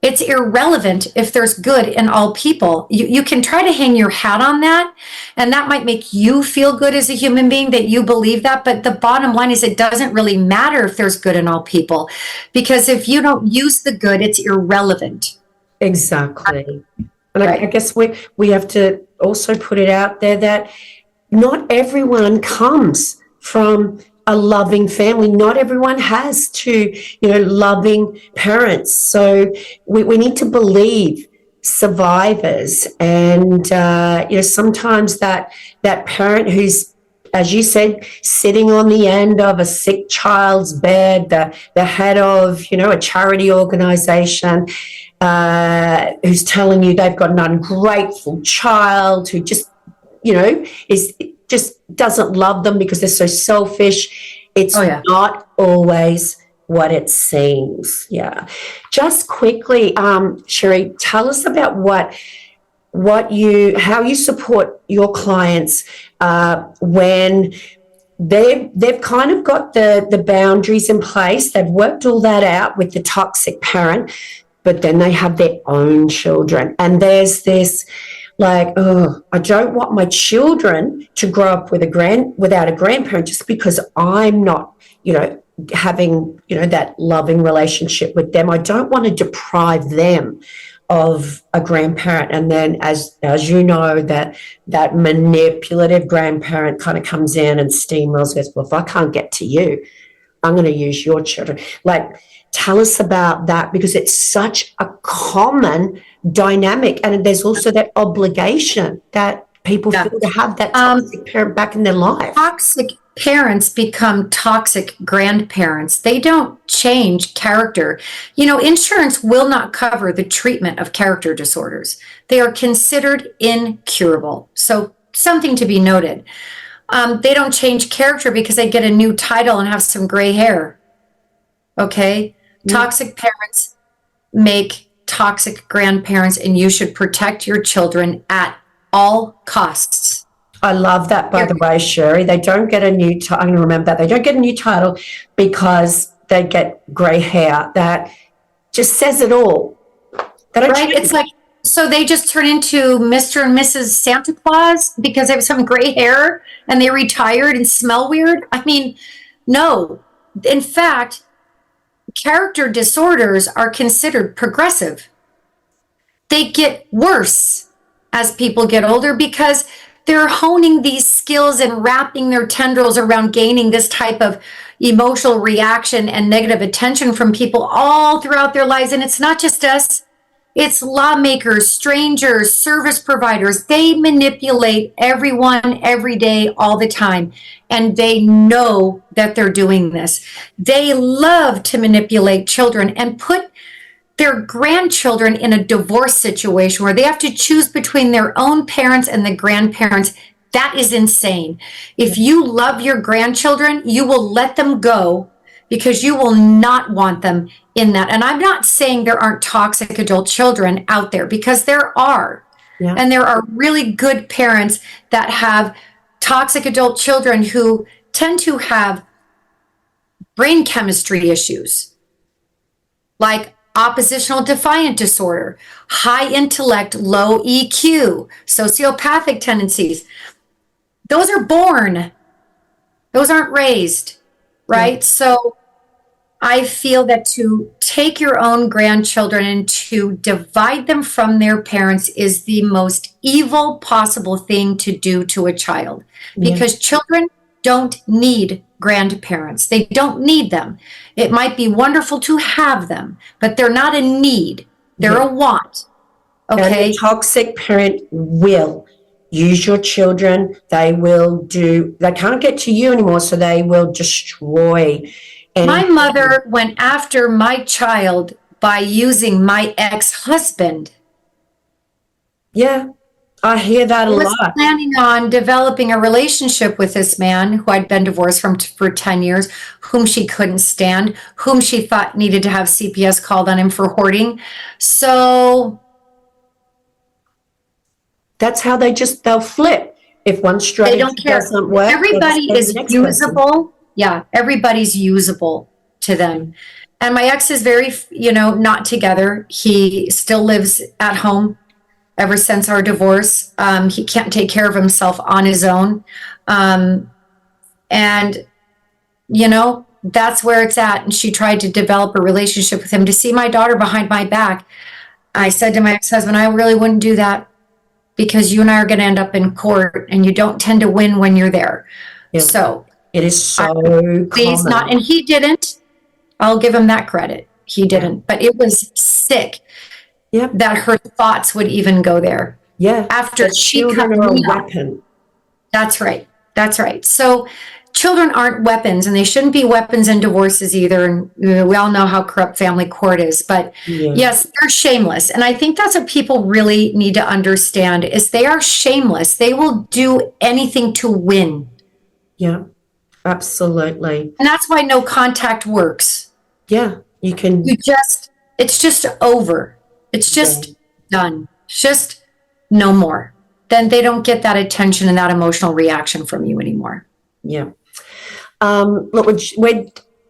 it's irrelevant if there's good in all people. You can try to hang your hat on that, and that might make you feel good as a human being that you believe that. But the bottom line is, it doesn't really matter if there's good in all people, because if you don't use the good, it's irrelevant. Exactly. And I guess we have to also put it out there that not everyone comes from a loving family. Not everyone has two, loving parents. So we need to believe survivors. And, sometimes that parent who's, as you said, sitting on the end of a sick child's bed, the head of, a charity organization, who's telling you they've got an ungrateful child who just, just doesn't love them because they're so selfish. It's not always what it seems. Yeah. Just quickly, Sherrie, tell us about how you support your clients when they've kind of got the boundaries in place. They've worked all that out with the toxic parent, but then they have their own children. And there's this like, oh, I don't want my children to grow up without a grandparent just because I'm not, having, that loving relationship with them. I don't want to deprive them of a grandparent. And then as you know, that manipulative grandparent kind of comes in and steamrolls, goes, well, if I can't get to you, I'm going to use your children. Like, tell us about that, because it's such a common dynamic. And there's also that obligation that people feel to have that toxic parent back in their life. Toxic parents become toxic grandparents. They don't change character. Insurance will not cover the treatment of character disorders. They are considered incurable. So something to be noted. They don't change character because they get a new title and have some gray hair. Okay? Toxic parents make toxic grandparents, and you should protect your children at all costs. I love that, by the way, Sherrie. They don't get a new title. I'm going to remember that. They don't get a new title because they get gray hair. That just says it all. Right? It's like, so they just turn into Mr. and Mrs. Santa Claus because they have some gray hair and they retired and smell weird? I mean, no. In fact, character disorders are considered progressive. they get worse as people get older because they're honing these skills and wrapping their tendrils around gaining this type of emotional reaction and negative attention from people all throughout their lives. And it's not just us. It's lawmakers, strangers, service providers. They manipulate everyone every day, all the time. And they know that they're doing this. They love to manipulate children and put their grandchildren in a divorce situation where they have to choose between their own parents and the grandparents. That is insane. If you love your grandchildren, you will let them go because you will not want them in that. And I'm not saying there aren't toxic adult children out there, because there are. Yeah. And there are really good parents that have toxic adult children who tend to have brain chemistry issues, like oppositional defiant disorder, high intellect, low EQ, sociopathic tendencies. Those are born. Those aren't raised, right? Yeah. So I feel that to take your own grandchildren and to divide them from their parents is the most evil possible thing to do to a child, because children don't need grandparents. They don't need them. It might be wonderful to have them, but they're not a need. They're a want. Okay. And a toxic parent will use your children. They can't get to you anymore, so they will destroy. My mother went after my child by using my ex-husband. Yeah, I hear that a lot. I was planning on developing a relationship with this man who I'd been divorced from for 10 years, whom she couldn't stand, whom she thought needed to have CPS called on him for hoarding. So that's how they'll flip. If one strategy doesn't work, everybody is usable. Yeah, everybody's usable to them. And my ex is very, not together. He still lives at home ever since our divorce. He can't take care of himself on his own. And, that's where it's at. And she tried to develop a relationship with him to see my daughter behind my back. I said to my ex-husband, I really wouldn't do that, because you and I are going to end up in court, and you don't tend to win when you're there. Yeah. So it is so common. And he didn't. I'll give him that credit. He didn't. But it was sick that her thoughts would even go there. Yeah. After she cut me a weapon. That's right. That's right. So children aren't weapons, and they shouldn't be weapons in divorces either. And we all know how corrupt family court is. But yes, they're shameless. And I think that's what people really need to understand, is they are shameless. They will do anything to win. Yeah. Absolutely. And that's why no contact works. Yeah, it's just over. It's just done. It's just no more. Then they don't get that attention and that emotional reaction from you anymore. Yeah. Look, we're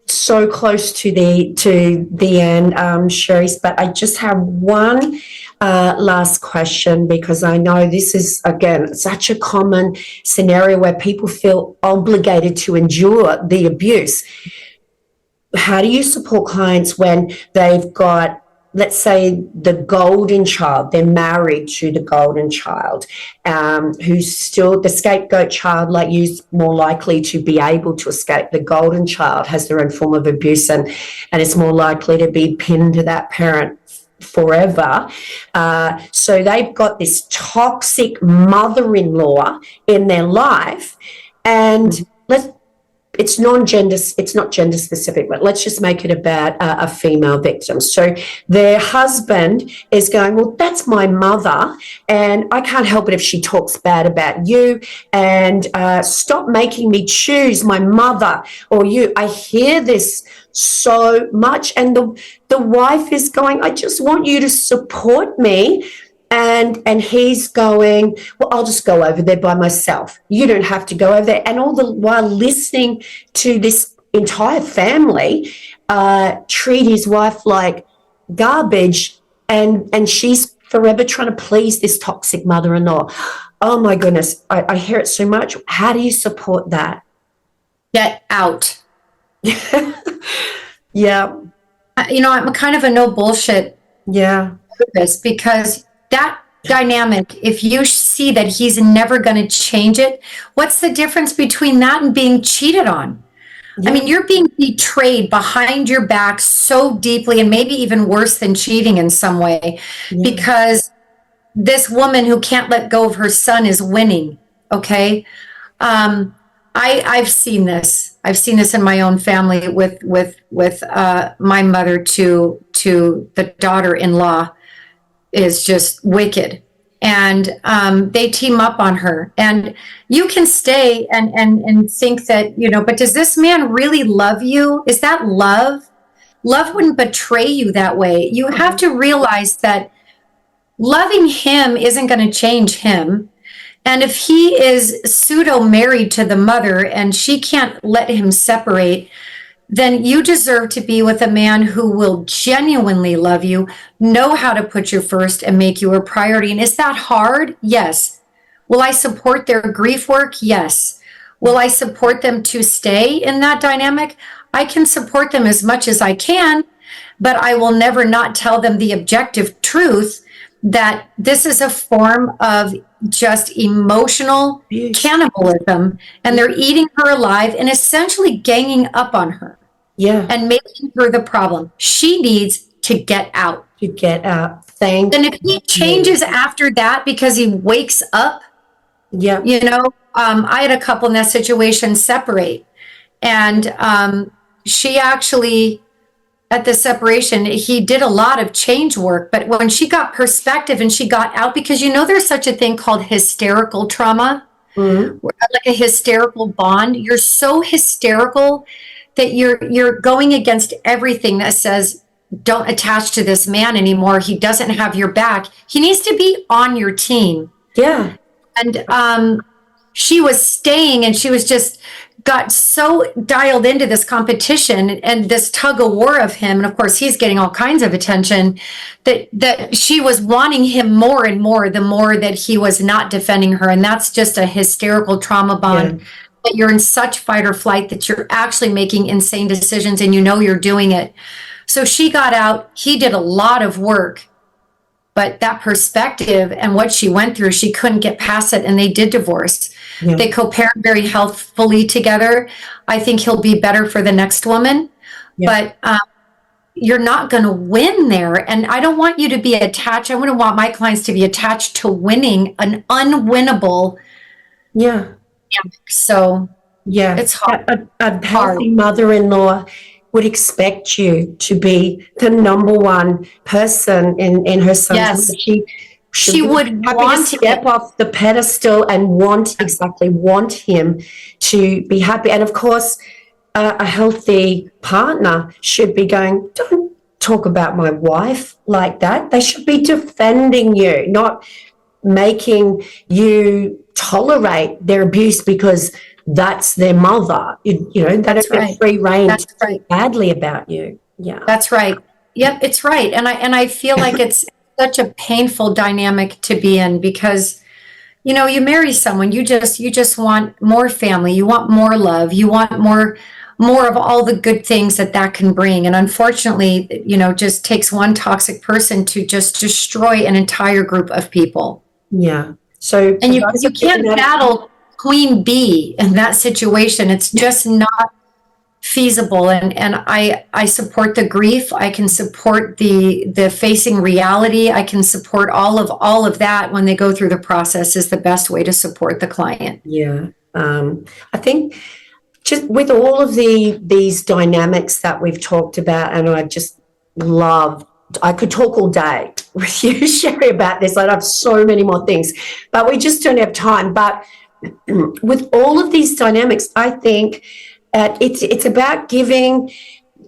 so close to the end, Sherrie, but I just have one last question, because I know this is, again, such a common scenario where people feel obligated to endure the abuse. How do you support clients when they've got, let's say, the golden child, they're married to the golden child, who's still the scapegoat child, like you, more likely to be able to escape. The golden child has their own form of abuse and is more likely to be pinned to that parent forever. So they've got this toxic mother-in-law in their life, and it's not gender specific, but let's just make it about a female victim. So their husband is going, well, that's my mother, and I can't help it if she talks bad about you, and stop making me choose my mother or you. I hear this so much, and the wife is going, I just want you to support me. And he's going, well, I'll just go over there by myself. You don't have to go over there. And all the while listening to this entire family treat his wife like garbage, and she's forever trying to please this toxic mother-in-law. Oh, my goodness. I hear it so much. How do you support that? Get out. Yeah. I'm kind of a no bullshit. Yeah. Because that dynamic, if you see that he's never going to change it, what's the difference between that and being cheated on? Yeah. I mean, you're being betrayed behind your back so deeply, and maybe even worse than cheating in some way, because this woman who can't let go of her son is winning. Okay. I've seen this. I've seen this in my own family with my mother to the daughter-in-law is just wicked. And they team up on her. And you can stay and think that, but does this man really love you? Is that love? Love wouldn't betray you that way. You have to realize that loving him isn't going to change him. And if he is pseudo married to the mother and she can't let him separate, then you deserve to be with a man who will genuinely love you, know how to put you first, and make you a priority. And is that hard? Yes. Will I support their grief work? Yes. Will I support them to stay in that dynamic? I can support them as much as I can, but I will never not tell them the objective truth that this is a form of just emotional cannibalism, and they're eating her alive and essentially ganging up on her. Yeah. And making her the problem. She needs to get out. To get out. Thank you. And if he changes after that because he wakes up, yeah. I had a couple in that situation separate. And she actually, at the separation, he did a lot of change work. But when she got perspective and she got out, because there's such a thing called hysterical trauma, like a hysterical bond. You're so hysterical that you're going against everything that says, don't attach to this man anymore. He doesn't have your back. He needs to be on your team. Yeah. And she was staying, and she was just got so dialed into this competition and this tug of war of him. And of course, he's getting all kinds of attention, that she was wanting him more and more, the more that he was not defending her. And that's just a hysterical trauma bond. Yeah. That you're in such fight or flight that you're actually making insane decisions and you're doing it. So she got out. He did a lot of work, but that perspective and what she went through, she couldn't get past it, and they did divorce. Yeah. They co-parent very healthfully together. I think he'll be better for the next woman, but you're not going to win there. And I don't want you to be attached. I wouldn't want my clients to be attached to winning an unwinnable. Yeah. So it's hard. A healthy mother-in-law would expect you to be the number one person in her son's life. She would want to step off the pedestal and want him to be happy. And of course, a healthy partner should be going, don't talk about my wife like that. They should be defending you, not making you tolerate their abuse because that's their mother. They don't get free rein to speak badly about you. Yeah, that's right. Yep, it's right. And I feel like it's such a painful dynamic to be in because you marry someone, you just want more family, you want more love, you want more of all the good things that can bring. And unfortunately, just takes one toxic person to just destroy an entire group of people. Yeah. So and you can't battle queen bee in that situation. It's just not feasible. And I support the grief. I can support the facing reality. I can support all of that when they go through the process is the best way to support the client. Yeah. I think just with all of these dynamics that we've talked about, and I could talk all day with you, Sherrie, about this. I have so many more things, but we just don't have time. But with all of these dynamics, I think it's about giving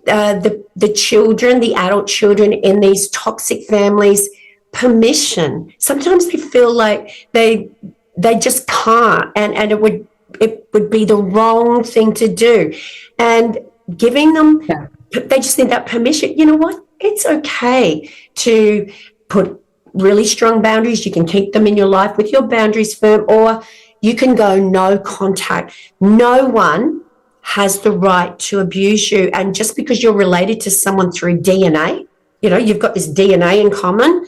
the children, the adult children in these toxic families, permission. Sometimes they feel like they just can't, and it would be the wrong thing to do, and giving them, they just need that permission. You know what? It's okay to put really strong boundaries. You can keep them in your life with your boundaries firm, or you can go no contact. No one has the right to abuse you. And just because you're related to someone through DNA, you've got this DNA in common,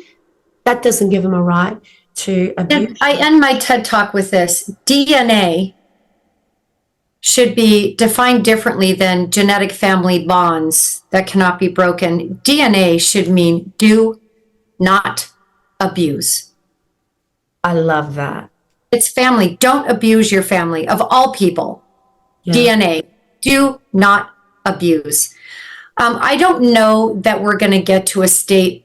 that doesn't give them a right to abuse. And I end my TED Talk with this. DNA should be defined differently than genetic family bonds that cannot be broken. DNA should mean do not abuse. I love that. It's family. Don't abuse your family, of all people. Yeah. DNA, do not abuse. I don't know that we're going to get to a state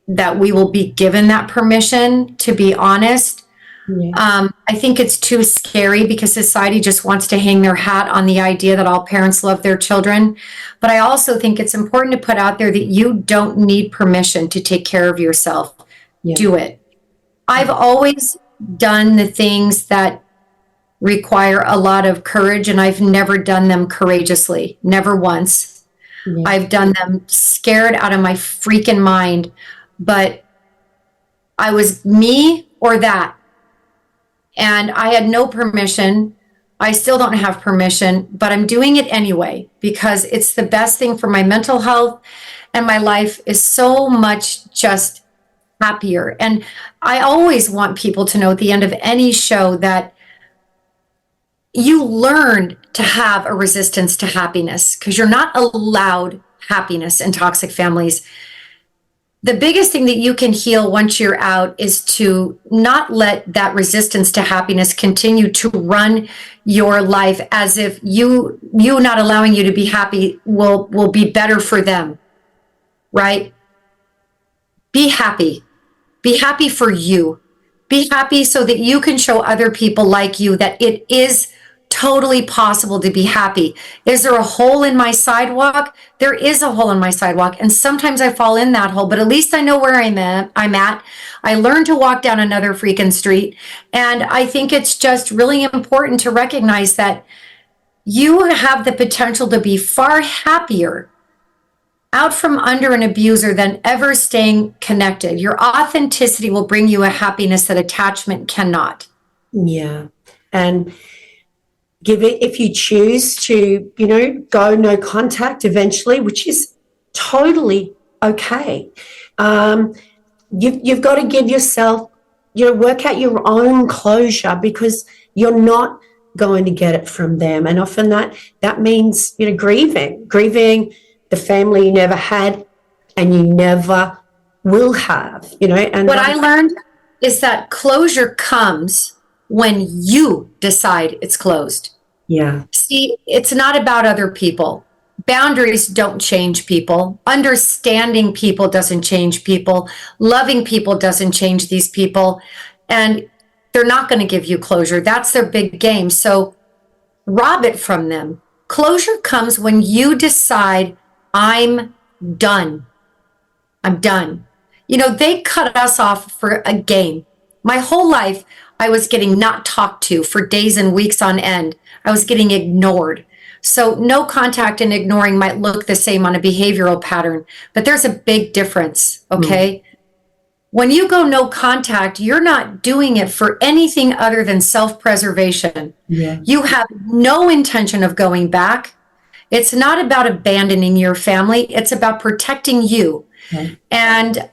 that we will be given that permission, to be honest. Yeah. I think it's too scary because society just wants to hang their hat on the idea that all parents love their children. But I also think it's important to put out there that you don't need permission to take care of yourself. Yeah. Do it. I've always done the things that require a lot of courage, and I've never done them courageously, never once. Yeah. I've done them scared out of my freaking mind, but I was me or that. And I had no permission. I still don't have permission, but I'm doing it anyway because it's the best thing for my mental health, and my life is so much just happier. And I always want people to know at the end of any show that you learn to have a resistance to happiness, because you're not allowed happiness in toxic families. The biggest thing that you can heal once you're out is to not let that resistance to happiness continue to run your life, as if you not allowing you to be happy will be better for them, right? Be happy. Be happy for you. Be happy so that you can show other people like you that it is totally possible to be happy. Is there a hole in my sidewalk? There is a hole in my sidewalk. And sometimes I fall in that hole, but at least I know where I'm at. I learned to walk down another freaking street. And I think it's just really important to recognize that you have the potential to be far happier out from under an abuser than ever staying connected. Your authenticity will bring you a happiness that attachment cannot. Yeah. And give it, if you choose to, go no contact eventually, which is totally okay. You've got to give yourself, work out your own closure, because you're not going to get it from them. And often that means, grieving the family you never had and you never will have, And what I learned is that closure comes when you decide it's closed. Yeah. See, it's not about other people. Boundaries don't change people. Understanding people doesn't change people. Loving people doesn't change these people. And they're not going to give you closure. That's their big game. So rob it from them. Closure comes when you decide, I'm done. I'm done. They cut us off for a game. My whole life, I was getting not talked to for days and weeks on end. I was getting ignored. So no contact and ignoring might look the same on a behavioral pattern, but there's a big difference, okay? When you go no contact, you're not doing it for anything other than self-preservation. Yeah. You have no intention of going back. It's not about abandoning your family. It's about protecting you. Okay. And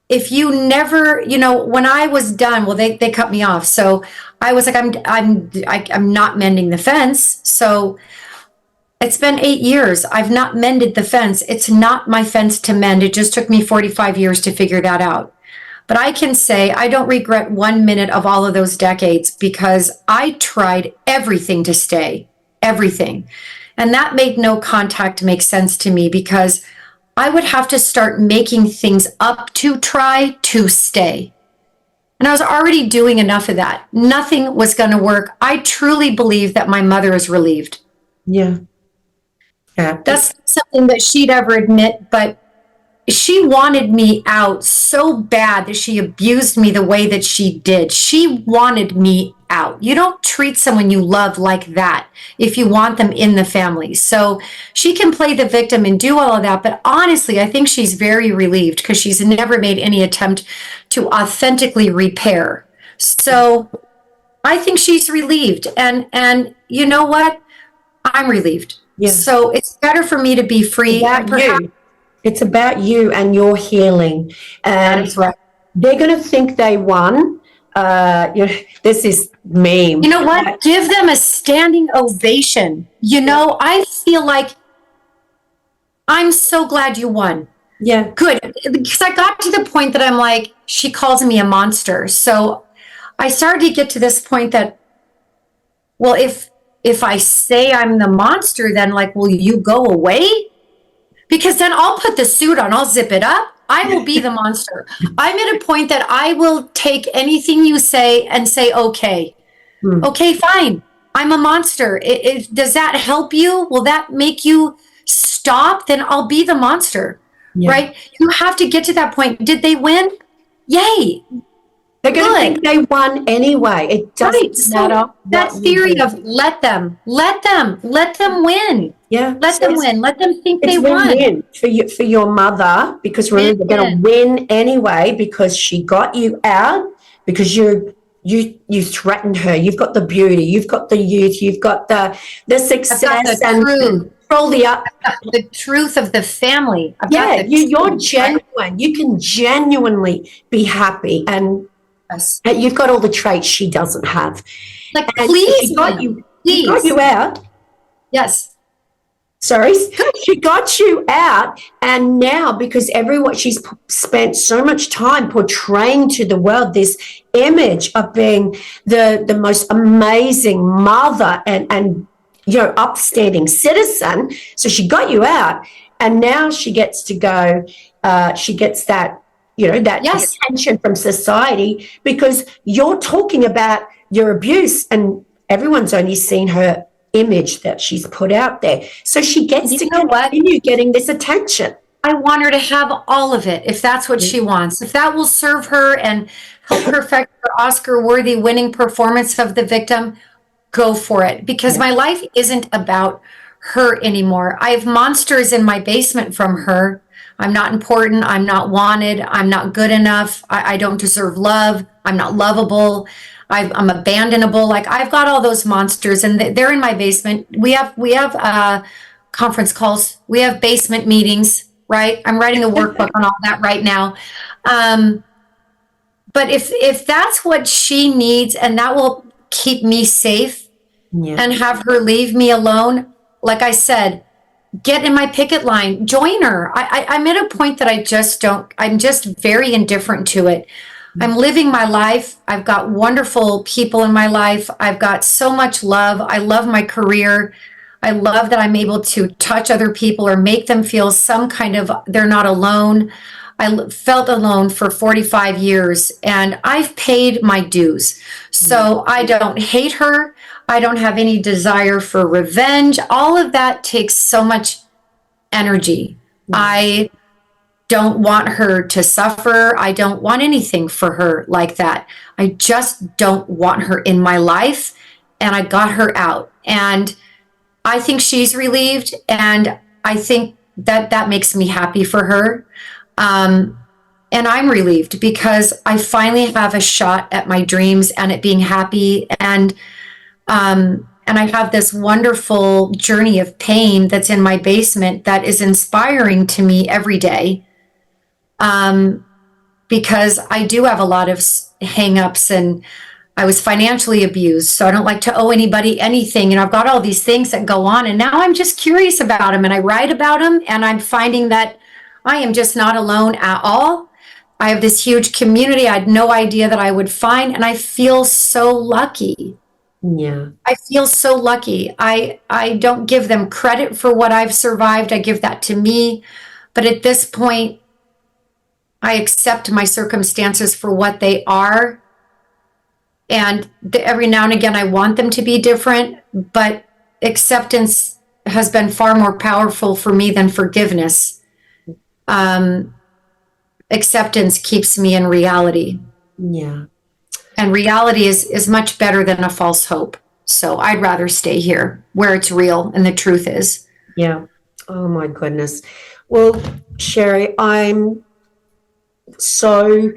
if you never, when I was done, well, they cut me off. So I was like, I'm not mending the fence. So it's been 8 years. I've not mended the fence. It's not my fence to mend. It just took me 45 years to figure that out. But I can say I don't regret 1 minute of all of those decades, because I tried everything to stay, everything. And that made no contact make sense to me, because I would have to start making things up to try to stay. And I was already doing enough of that. Nothing was going to work. I truly believe that my mother is relieved. Yeah. That's something that she'd ever admit, but she wanted me out so bad that she abused me the way that she did. She wanted me out. You don't treat someone you love like that if you want them in the family. So she can play the victim and do all of that. But honestly, I think she's very relieved, because she's never made any attempt to authentically repair. So I think she's relieved. And you know what? I'm relieved. Yeah. So it's better for me to be free. It's about you. It's about you and your healing. That And is right. they're going to think they won. There's this meme. You know what? Give them a standing ovation. I feel like I'm so glad you won. Yeah. Good. Because I got to the point that I'm like, she calls me a monster. So I started to get to this point that, well, if I say I'm the monster, then like, will you go away? Because then I'll put the suit on, I'll zip it up. I will be the monster. I'm at a point that I will take anything you say and say, okay, okay, fine. I'm a monster. Does that help you? Will that make you stop? Then I'll be the monster, right? You have to get to that point. Did they win? Yay. They're going to think they won anyway. It doesn't matter. That theory of let them win. Yeah. Let them win. Let them think they won. Win for your mother, because remember, they're going to win anyway because she got you out, because you threatened her. You've got the beauty, you've got the youth, you've got the success and truth. The truth of the family. You're genuine. You can genuinely be happy, and you've got all the traits she doesn't have. Like, please, she got you out. Yes. Sorry, she got you out, and now because she's spent so much time portraying to the world this image of being the most amazing mother and upstanding citizen. So she got you out, and now she gets to go. She gets that attention from society because you're talking about your abuse, and everyone's only seen her image that she's put out there. So she gets to continue getting this attention. I want her to have all of it if that's what she wants. If that will serve her and help perfect her Oscar-worthy winning performance of the victim, go for it. Because my life isn't about her anymore. I have monsters in my basement from her. I'm not important. I'm not wanted. I'm not good enough. I don't deserve love. I'm not lovable. I'm abandonable. Like, I've got all those monsters, and they're in my basement. We have conference calls. We have basement meetings, right? I'm writing a workbook on all that right now. But if that's what she needs, and that will keep me safe, and have her leave me alone, like I said, get in my picket line, join her. I'm at a point that I'm just very indifferent to it. I'm living my life. I've got wonderful people in my life. I've got so much love. I love my career. I love that I'm able to touch other people or make them feel some kind of, they're not alone. I felt alone for 45 years, and I've paid my dues. So I don't hate her. I don't have any desire for revenge. All of that takes so much energy. I don't want her to suffer. I don't want anything for her like that. I just don't want her in my life, and I got her out. And I think she's relieved, and I think that makes me happy for her. And I'm relieved because I finally have a shot at my dreams and at being happy. And I have this wonderful journey of pain that's in my basement that is inspiring to me every day. Because I do have a lot of hang-ups, and I was financially abused, so I don't like to owe anybody anything. And I've got all these things that go on, and now I'm just curious about them, and I write about them, and I'm finding that I am just not alone at all. I have this huge community I had no idea that I would find, and I feel so lucky. Yeah. I feel so lucky. I don't give them credit for what I've survived. I give that to me. But at this point, I accept my circumstances for what they are. And every now and again, I want them to be different, but acceptance has been far more powerful for me than forgiveness. Acceptance keeps me in reality. Yeah. And reality is much better than a false hope. So I'd rather stay here where it's real and the truth is. Yeah. Oh my goodness. Well, Sherrie, I'm so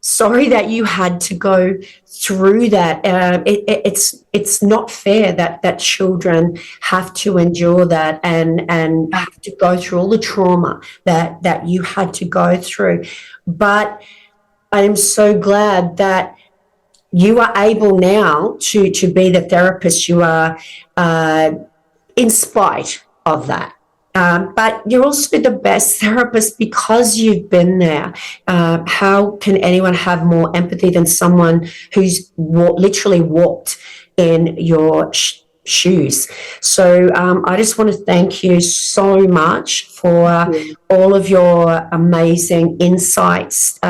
sorry that you had to go through that. It's not fair that children have to endure that and have to go through all the trauma that you had to go through. But I'm so glad that you are able now to be the therapist you are, in spite of that. But you're also the best therapist because you've been there. How can anyone have more empathy than someone who's literally walked in your shoes? So I just want to thank you so much for all of your amazing insights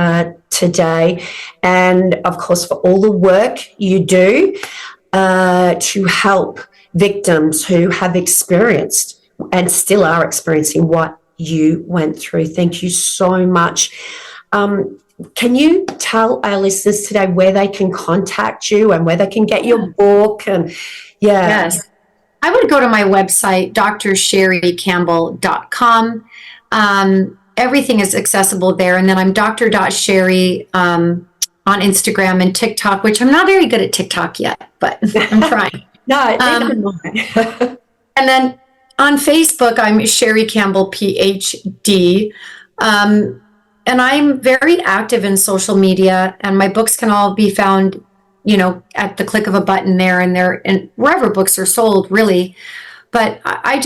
today, and of course for all the work you do to help victims who have experienced and still are experiencing what you went through. Thank you so much. Can you tell our listeners today where they can contact you and where they can get your book? And Yes, I would go to my website, drsherriecampbell.com. Everything is accessible there. And then I'm Dr.Sherrie on Instagram and TikTok, which I'm not very good at TikTok yet, but I'm trying. No, and then on Facebook, I'm Sherrie Campbell, PhD. And I'm very active in social media, and my books can all be found, at the click of a button there and wherever books are sold, really. But I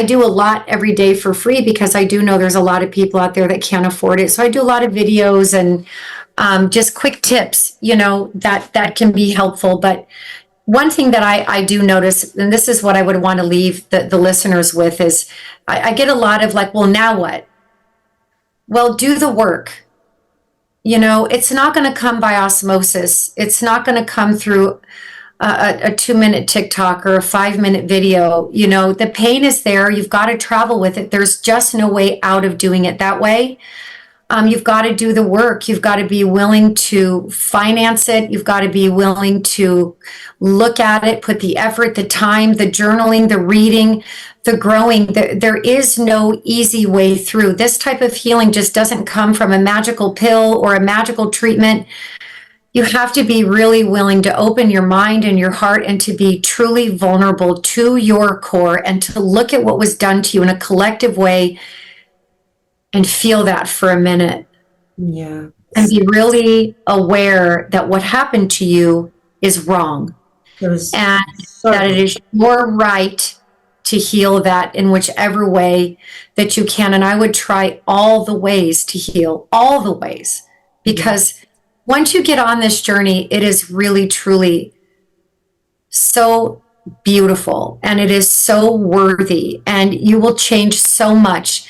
do a lot every day for free because I do know there's a lot of people out there that can't afford it. So I do a lot of videos and just quick tips, that can be helpful. But one thing that I do notice, and this is what I would want to leave the listeners with, is I get a lot of like, well, now what? Well, do the work. It's not going to come by osmosis. It's not going to come through a 2-minute TikTok or a 5-minute video. The pain is there. You've got to travel with it. There's just no way out of doing it that way. You've got to do the work. You've got to be willing to finance it. You've got to be willing to look at it, put the effort, the time, the journaling, the reading, the growing. There is no easy way through. This type of healing just doesn't come from a magical pill or a magical treatment. You have to be really willing to open your mind and your heart and to be truly vulnerable to your core and to look at what was done to you in a collective way and feel that for a minute. Yeah. And be really aware that what happened to you is wrong. And that it is your right to heal that in whichever way that you can. And I would try all the ways to heal, all the ways. Because once you get on this journey, it is really, truly so beautiful. And it is so worthy. And you will change so much.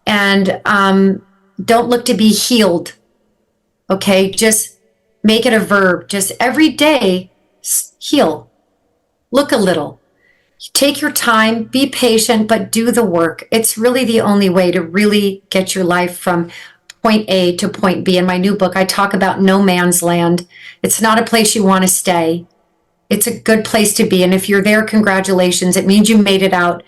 And don't look to be healed, okay? Just make it a verb. Just every day, heal. Look a little. Take your time, be patient, but do the work. It's really the only way to really get your life from point A to point B. In my new book, I talk about no man's land. It's not a place you want to stay. It's a good place to be. And if you're there, congratulations. It means you made it out.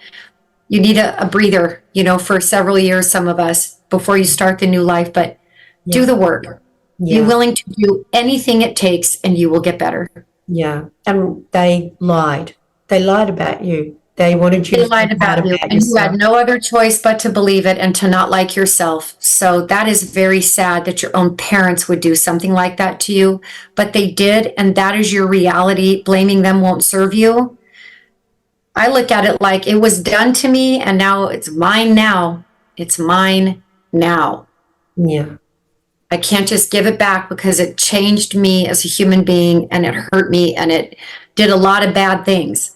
You need a breather, for several years, some of us, before you start the new life, but do the work. Be willing to do anything it takes and you will get better. Yeah. And they lied. They lied about you. They wanted you to lie about you, and you had no other choice but to believe it and to not like yourself. So that is very sad that your own parents would do something like that to you, but they did, and that is your reality. Blaming them won't serve you. I look at it like it was done to me, and now it's mine now. It's mine now. Yeah. I can't just give it back because it changed me as a human being, and it hurt me, and it did a lot of bad things.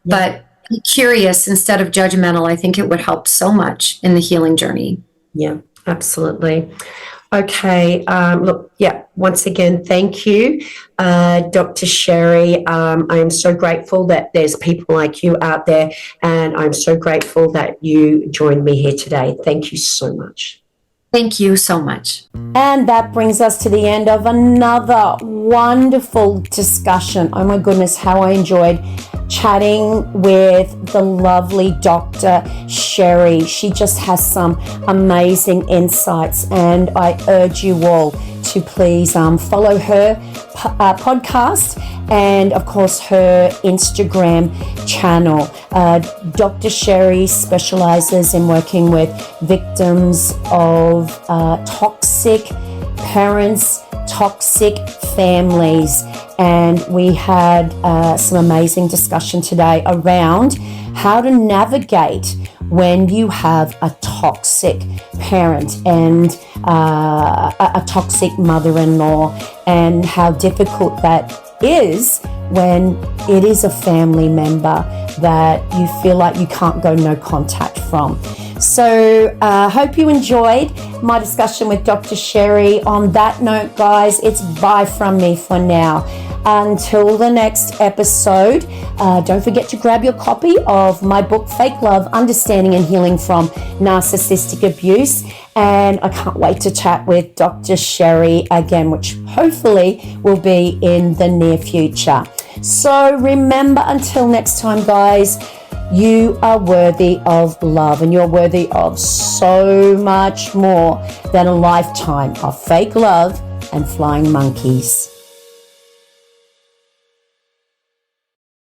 But be curious instead of judgmental. I think it would help so much in the healing journey. Yeah, absolutely. Okay. Look, once again, thank you, Dr. Sherrie. I am so grateful that there's people like you out there, and I'm so grateful that you joined me here today. Thank you so much. Thank you so much. And that brings us to the end of another wonderful discussion. Oh my goodness, how I enjoyed chatting with the lovely Dr. Sherrie. She just has some amazing insights, and I urge you all to please follow her podcast and, of course, her Instagram channel. Dr. Sherrie specializes in working with victims of toxic parents, toxic families, and we had some amazing discussion today around how to navigate when you have a toxic parent and a toxic mother-in-law, and how difficult that is when it is a family member that you feel like you can't go no contact from. So hope you enjoyed my discussion with Dr. Sherrie. On that note, guys, it's bye from me for now. Until the next episode, don't forget to grab your copy of my book, Fake Love, Understanding and Healing from Narcissistic Abuse. And I can't wait to chat with Dr. Sherrie again, which hopefully will be in the near future. So remember, until next time, guys, you are worthy of love, and you're worthy of so much more than a lifetime of fake love and flying monkeys.